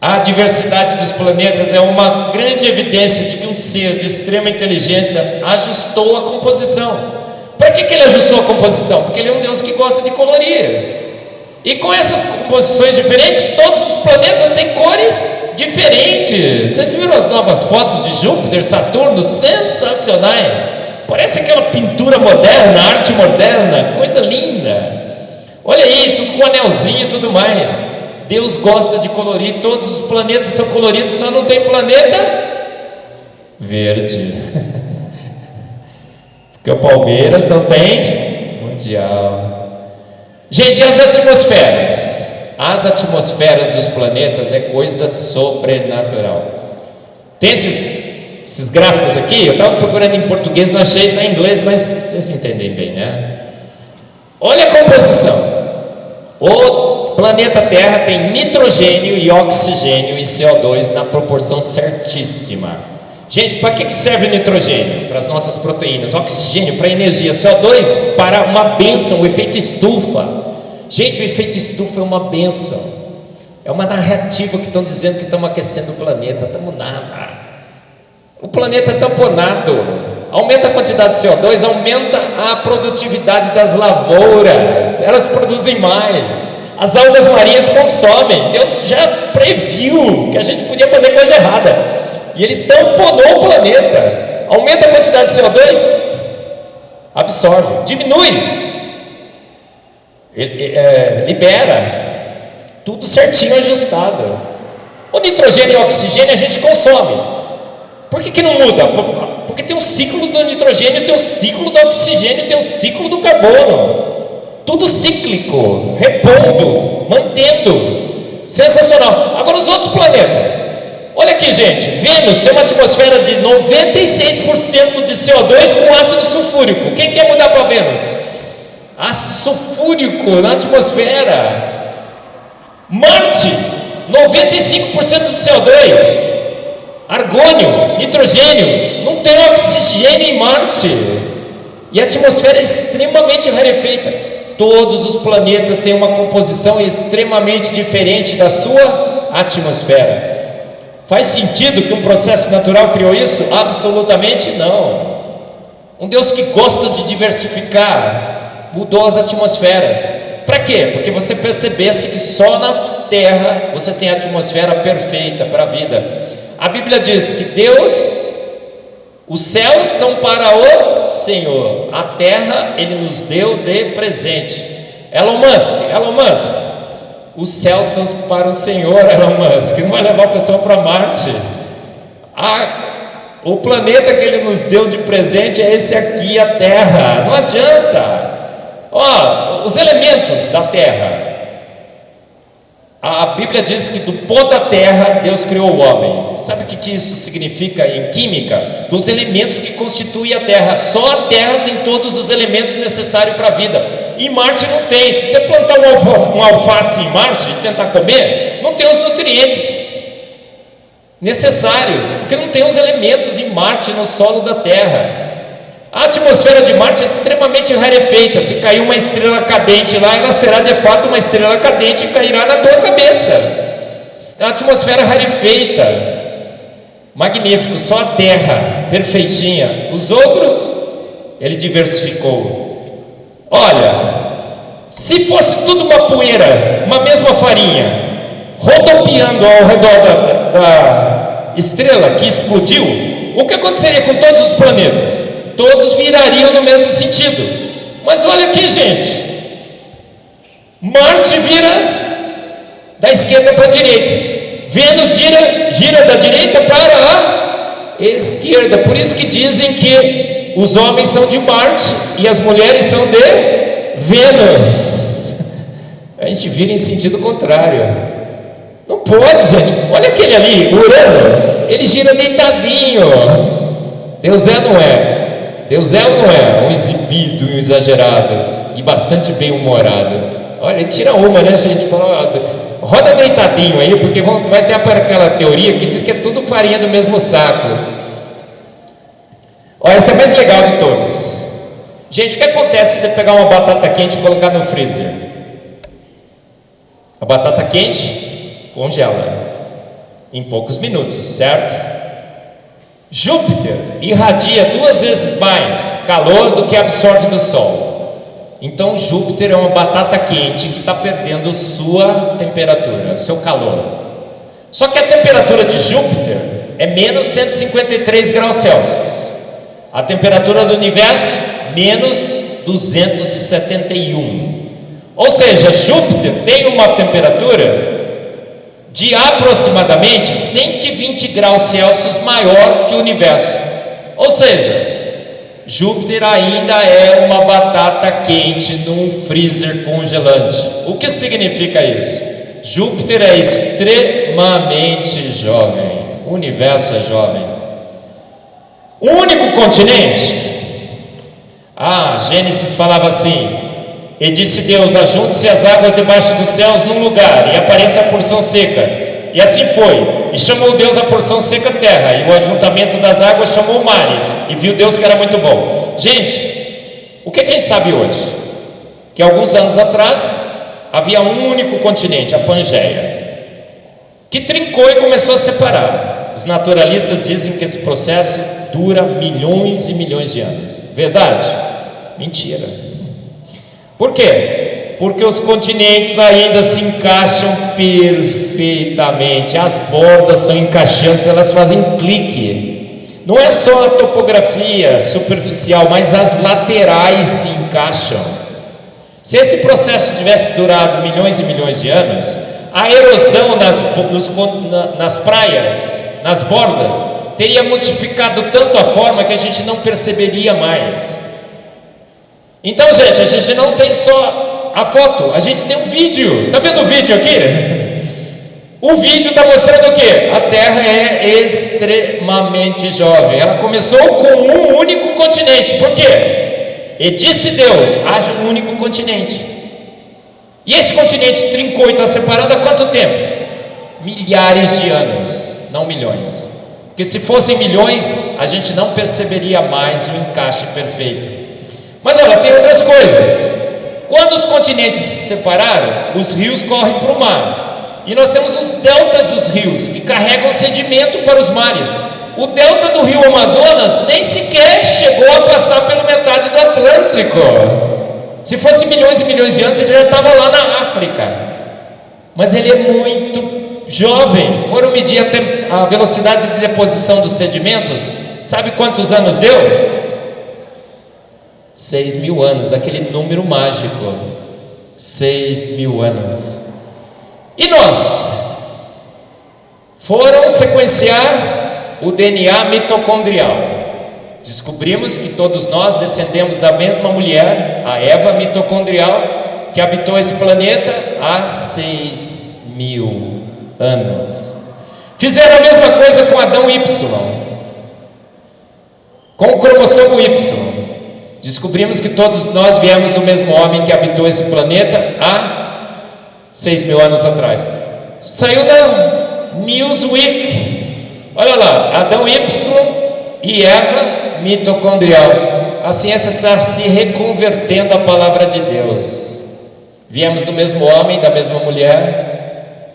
A diversidade dos planetas é uma grande evidência de que um ser de extrema inteligência ajustou a composição. Para que ele ajustou a composição? Porque ele é um Deus que gosta de colorir. E com essas composições diferentes, todos os planetas têm cores diferentes. Vocês viram as novas fotos de Júpiter, Saturno? Sensacionais. Parece aquela pintura moderna, arte moderna, coisa linda. Olha aí, tudo com anelzinho e tudo mais. Deus gosta de colorir, todos os planetas são coloridos, só não tem planeta verde. Porque o Palmeiras não tem mundial. Gente, as atmosferas? As atmosferas dos planetas é coisa sobrenatural. Tem esses gráficos aqui, eu estava procurando em português, não achei, está em inglês, mas vocês entendem bem, né? Olha a composição. O planeta Terra tem nitrogênio e oxigênio e CO2 na proporção certíssima. Gente, para que serve o nitrogênio? Para as nossas proteínas. Oxigênio para energia. CO2 para uma bênção, o efeito estufa. Gente, o efeito estufa é uma bênção. É uma narrativa que estão dizendo que estamos aquecendo o planeta. Estamos nada. O planeta é tamponado. Aumenta a quantidade de CO2, aumenta a produtividade das lavouras. Elas produzem mais. As algas marinhas consomem. Deus já previu que a gente podia fazer coisa errada. E ele tamponou o planeta. Aumenta a quantidade de CO2, absorve, diminui, libera, tudo certinho, ajustado. O nitrogênio e o oxigênio a gente consome. Por que não muda? Porque tem um ciclo do nitrogênio, tem um ciclo do oxigênio, tem um ciclo do carbono. Tudo cíclico, repondo, mantendo. Sensacional. Agora os outros planetas. Olha aqui, gente, Vênus tem uma atmosfera de 96% de CO2 com ácido sulfúrico. Quem quer mudar para Vênus? Ácido sulfúrico na atmosfera. Marte, 95% de CO2. Argônio, nitrogênio, não tem oxigênio em Marte. E a atmosfera é extremamente rarefeita. Todos os planetas têm uma composição extremamente diferente da sua atmosfera. Faz sentido que um processo natural criou isso? Absolutamente não. Um Deus que gosta de diversificar mudou as atmosferas. Para quê? Porque você percebesse que só na Terra você tem a atmosfera perfeita para a vida. A Bíblia diz que Deus, os céus são para o Senhor, a Terra Ele nos deu de presente. Elon Musk, os céus são para o Senhor, Elon Musk, não vai levar a pessoa para Marte. O planeta que Ele nos deu de presente é esse aqui, a Terra. Não adianta. Os elementos da Terra. A Bíblia diz que do pó da terra Deus criou o homem. Sabe o que isso significa em química? Dos elementos que constituem a terra. Só a terra tem todos os elementos necessários para a vida. E Marte não tem. Se você plantar um alface em Marte e tentar comer, não tem os nutrientes necessários, porque não tem os elementos em Marte, no solo da Terra. A atmosfera de Marte é extremamente rarefeita. Se cair uma estrela cadente lá, ela será de fato uma estrela cadente e cairá na tua cabeça. A atmosfera rarefeita, magnífico, só a Terra, perfeitinha. Os outros, Ele diversificou. Olha, se fosse tudo uma poeira, uma mesma farinha, rodopiando ao redor da estrela que explodiu, o que aconteceria com todos os planetas? Todos virariam no mesmo sentido. Mas olha aqui, gente, Marte vira da esquerda para a direita. Vênus gira da direita para a esquerda. Por isso que dizem que os homens são de Marte e as mulheres são de Vênus. A gente vira em sentido contrário. Não pode, gente. Olha aquele ali, Urano, ele gira deitadinho. Deus é ou não é? Deus é ou não é? Um exibido, um exagerado e bastante bem-humorado. Olha, tira uma, né, gente? Fala, roda deitadinho aí, porque vai ter aquela teoria que diz que é tudo farinha do mesmo saco. Olha, essa é a mais legal de todos. Gente, o que acontece se você pegar uma batata quente e colocar no freezer? A batata quente congela em poucos minutos, certo? Júpiter irradia 2 vezes mais calor do que absorve do Sol. Então Júpiter é uma batata quente que está perdendo sua temperatura, seu calor. Só que a temperatura de Júpiter é menos 153 graus Celsius. A temperatura do universo, menos 271. Ou seja, Júpiter tem uma temperatura de aproximadamente 120 graus Celsius maior que o universo. Ou seja, Júpiter ainda é uma batata quente num freezer congelante. O que significa isso? Júpiter é extremamente jovem. O universo é jovem. O único continente? Gênesis falava assim: e disse Deus: ajunte-se as águas debaixo dos céus num lugar, e apareça a porção seca. E assim foi. E chamou Deus a porção seca terra, e o ajuntamento das águas chamou mares. E viu Deus que era muito bom. Gente, o que a gente sabe hoje? Que alguns anos atrás havia um único continente, a Pangeia, que trincou e começou a separar. Os naturalistas dizem que esse processo dura milhões e milhões de anos. Verdade? Mentira. Por quê? Porque os continentes ainda se encaixam perfeitamente. As bordas são encaixantes, elas fazem clique. Não é só a topografia superficial, mas as laterais se encaixam. Se esse processo tivesse durado milhões e milhões de anos, a erosão nas praias, nas bordas, teria modificado tanto a forma que a gente não perceberia mais. Então, gente, a gente não tem só a foto, a gente tem um vídeo. Está vendo o vídeo aqui? O vídeo está mostrando o quê? A Terra é extremamente jovem. Ela começou com um único continente. Por quê? E disse Deus: haja um único continente. E esse continente trincou e está separado há quanto tempo? Milhares de anos, não milhões. Porque se fossem milhões, a gente não perceberia mais o encaixe perfeito. Mas olha, tem outras coisas. Quando os continentes se separaram, os rios correm para o mar. E nós temos os deltas dos rios, que carregam sedimento para os mares. O delta do rio Amazonas nem sequer chegou a passar pela metade do Atlântico. Se fosse milhões e milhões de anos, ele já estava lá na África. Mas ele é muito jovem. Foram medir a velocidade de deposição dos sedimentos. Sabe quantos anos deu? 6.000 anos, aquele número mágico. 6.000 anos. E nós? Foram sequenciar o DNA mitocondrial. Descobrimos que todos nós descendemos da mesma mulher, a Eva mitocondrial, que habitou esse planeta há 6.000 anos. Fizeram a mesma coisa com Adão Y, com o cromossomo Y. Descobrimos que todos nós viemos do mesmo homem que habitou esse planeta há 6.000 anos atrás. Saiu da Newsweek. Olha lá, Adão Y e Eva mitocondrial. A ciência está se reconvertendo à palavra de Deus. Viemos do mesmo homem, da mesma mulher.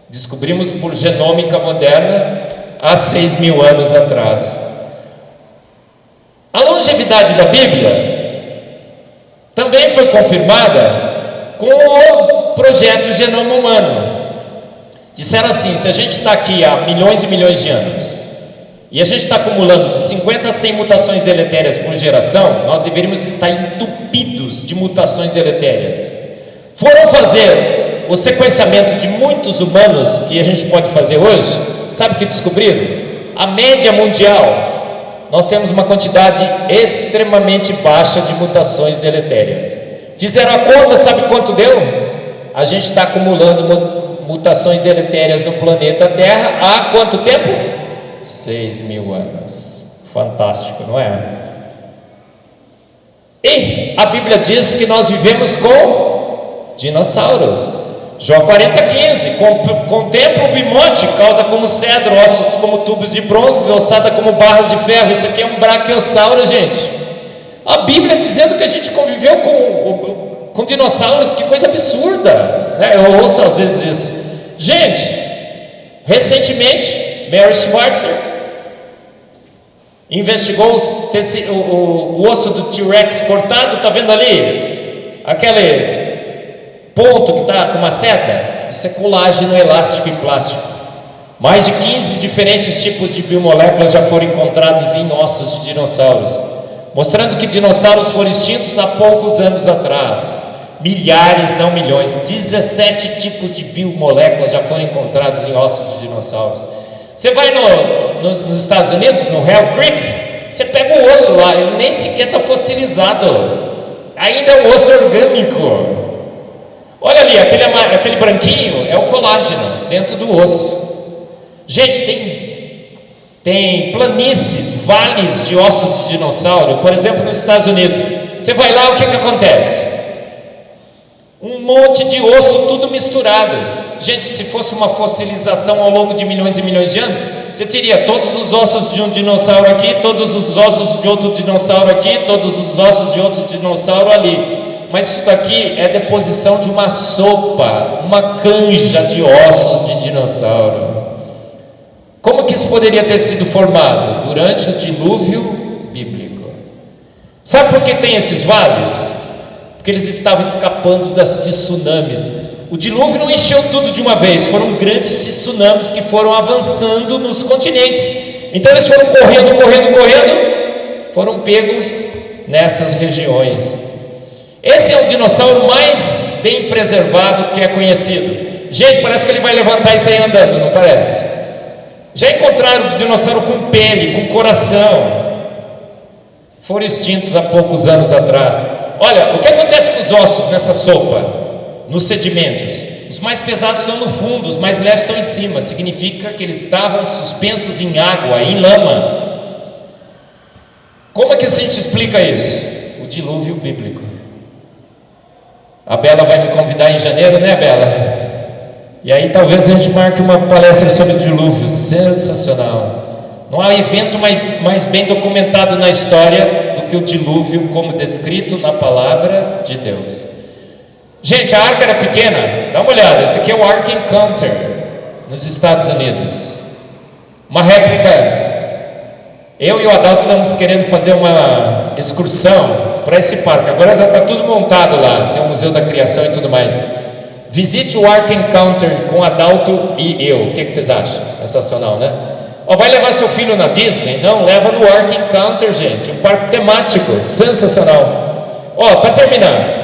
Descobrimos por genômica moderna há 6.000 anos atrás. A longevidade da Bíblia também foi confirmada com o projeto Genoma Humano. Disseram assim: se a gente está aqui há milhões e milhões de anos e a gente está acumulando de 50 a 100 mutações deletérias por geração, nós deveríamos estar entupidos de mutações deletérias. Foram fazer o sequenciamento de muitos humanos que a gente pode fazer hoje, sabe o que descobriram? A média mundial, nós temos uma quantidade extremamente baixa de mutações deletérias. Fizeram a conta, sabe quanto deu? A gente está acumulando mutações deletérias no planeta Terra há quanto tempo? 6.000 anos. Fantástico, não é? E a Bíblia diz que nós vivemos com dinossauros. Jó 40:15, contempla o bimote, cauda como cedro, ossos como tubos de bronze, ossada como barras de ferro. Isso aqui é um braquiossauro, gente. A Bíblia dizendo que a gente conviveu com dinossauros, que coisa absurda, né? Eu ouço às vezes isso. Gente, recentemente, Mary Schweitzer investigou o osso do T-Rex cortado, está vendo ali? Aquele ponto que está com uma seta, isso é colágeno elástico e plástico. Mais de 15 diferentes tipos de biomoléculas já foram encontrados em ossos de dinossauros, mostrando que dinossauros foram extintos há poucos anos atrás. Milhares, não milhões, 17 tipos de biomoléculas já foram encontrados em ossos de dinossauros. Você vai nos Estados Unidos, no Hell Creek, você pega o osso lá, ele nem sequer está fossilizado, ainda é um osso orgânico. Olha ali, aquele branquinho é o colágeno dentro do osso. Gente, tem planícies, vales de ossos de dinossauro, por exemplo, nos Estados Unidos. Você vai lá, o que acontece? Um monte de osso, tudo misturado. Gente, se fosse uma fossilização ao longo de milhões e milhões de anos, você teria todos os ossos de um dinossauro aqui, todos os ossos de outro dinossauro aqui, todos os ossos de outro dinossauro ali. Mas isso daqui é deposição de uma sopa, uma canja de ossos de dinossauro. Como que isso poderia ter sido formado? Durante o dilúvio bíblico. Sabe por que tem esses vales? Porque eles estavam escapando de tsunamis. O dilúvio não encheu tudo de uma vez, foram grandes tsunamis que foram avançando nos continentes. Então eles foram correndo, foram pegos nessas regiões. Esse é o dinossauro mais bem preservado que é conhecido. Gente, parece que ele vai levantar e sair andando, não parece? Já encontraram o dinossauro com pele, com coração. Foram extintos há poucos anos atrás. Olha, o que acontece com os ossos nessa sopa? Nos sedimentos. Os mais pesados estão no fundo, os mais leves estão em cima. Significa que eles estavam suspensos em água, em lama. Como é que a gente explica isso? O dilúvio bíblico. A Bela vai me convidar em janeiro, né, Bela? E aí talvez a gente marque uma palestra sobre o dilúvio. Sensacional. Não há evento mais bem documentado na história do que o dilúvio, como descrito na palavra de Deus. Gente, a arca era pequena. Dá uma olhada, esse aqui é o Ark Encounter nos Estados Unidos. Uma réplica. Eu e o Adalto estamos querendo fazer uma excursão para esse parque. Agora já está tudo montado lá, tem o Museu da Criação e tudo mais. Visite o Ark Encounter com Adalto e eu. O que vocês acham? Sensacional, né? Vai levar seu filho na Disney? Não, leva no Ark Encounter, gente. Um parque temático, sensacional. Para terminar,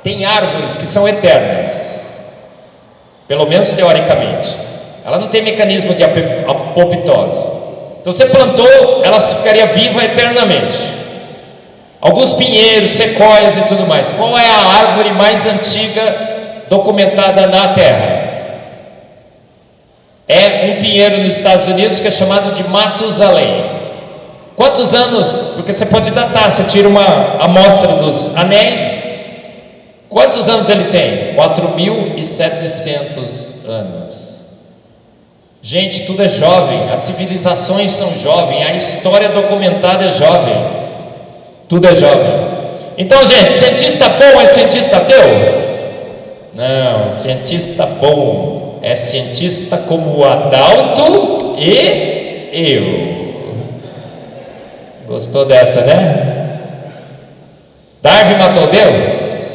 tem árvores que são eternas, pelo menos teoricamente. Ela não tem mecanismo de apoptose. Então você plantou, ela ficaria viva eternamente. Alguns pinheiros, sequoias e tudo mais. Qual é a árvore mais antiga documentada na Terra? É um pinheiro nos Estados Unidos que é chamado de Matusalém. Quantos anos? Porque você pode datar, você tira uma amostra dos anéis. Quantos anos ele tem? 4.700 anos. Gente, tudo é jovem. As civilizações são jovens. A história documentada é jovem. Tudo é jovem. Então, gente, cientista bom é cientista ateu? Não, cientista bom é cientista como o Adalto e eu. Gostou dessa, né? Darwin matou Deus?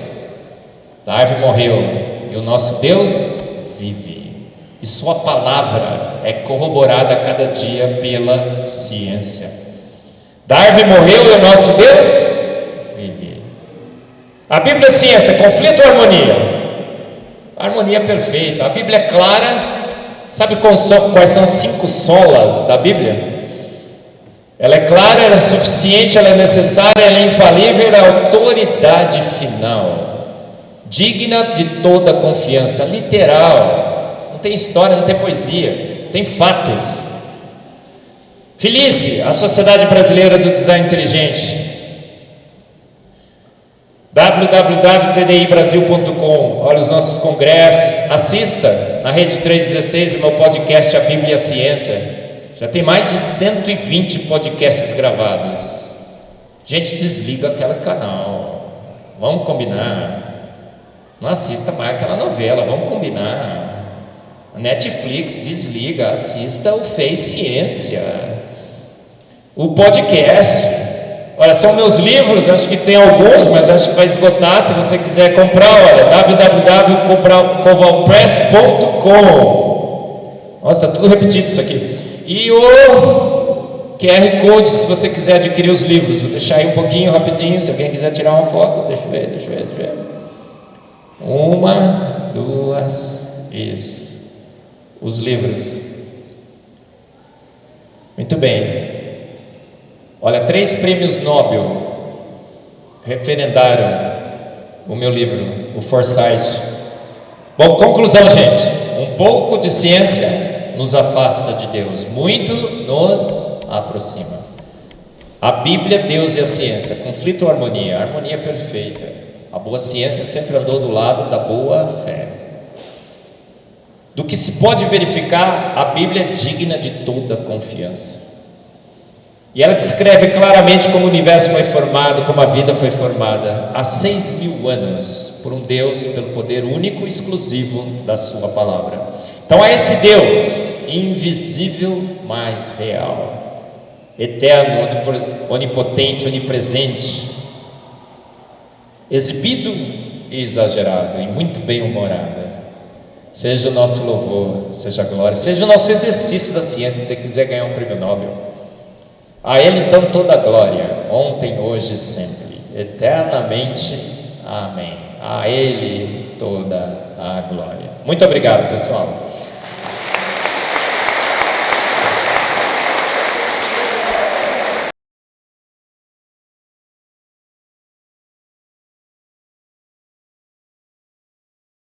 Darwin morreu. E o nosso Deus vive. E sua palavra é corroborada a cada dia pela ciência. Darwin morreu e o nosso Deus vive. A Bíblia é ciência, conflito ou harmonia? Harmonia perfeita. A Bíblia é clara. Sabe quais são 5 solas da Bíblia? Ela é clara, ela é suficiente, ela é necessária, ela é infalível, ela é autoridade final, digna de toda confiança, literal. Não tem história, não tem poesia, tem fatos. Felice, a Sociedade Brasileira do Design Inteligente. www.tdibrasil.com. Olha os nossos congressos. Assista na Rede 316 o meu podcast A Bíblia e a Ciência. Já tem mais de 120 podcasts gravados. Gente, desliga aquele canal. Vamos combinar. Não assista mais aquela novela. Vamos combinar. A Netflix, desliga. Assista o Fez Ciência. O podcast. Olha, são meus livros. Acho que tem alguns, mas acho que vai esgotar. Se você quiser comprar, olha, www.covalpress.com. Nossa, está tudo repetido isso aqui. E o QR Code, se você quiser adquirir os livros. Vou deixar aí um pouquinho, rapidinho. Se alguém quiser tirar uma foto, deixa eu ver. 1, 2, isso. Os livros. Muito bem. Olha, 3 prêmios Nobel referendaram o meu livro, o Foresight. Bom, conclusão, gente. Um pouco de ciência nos afasta de Deus, muito nos aproxima. A Bíblia, Deus e a ciência, conflito ou harmonia? Harmonia perfeita. A boa ciência sempre andou do lado da boa fé. Do que se pode verificar, a Bíblia é digna de toda confiança. E ela descreve claramente como o universo foi formado, como a vida foi formada há 6.000 anos por um Deus, pelo poder único e exclusivo da sua palavra. Então é esse Deus invisível, mas real, eterno, onipotente, onipresente, exibido e exagerado, e muito bem-humorado. Seja o nosso louvor, seja a glória, seja o nosso exercício da ciência. Se você quiser ganhar um prêmio Nobel, a Ele então toda a glória, ontem, hoje e sempre, eternamente. Amém. A Ele toda a glória. Muito obrigado, pessoal.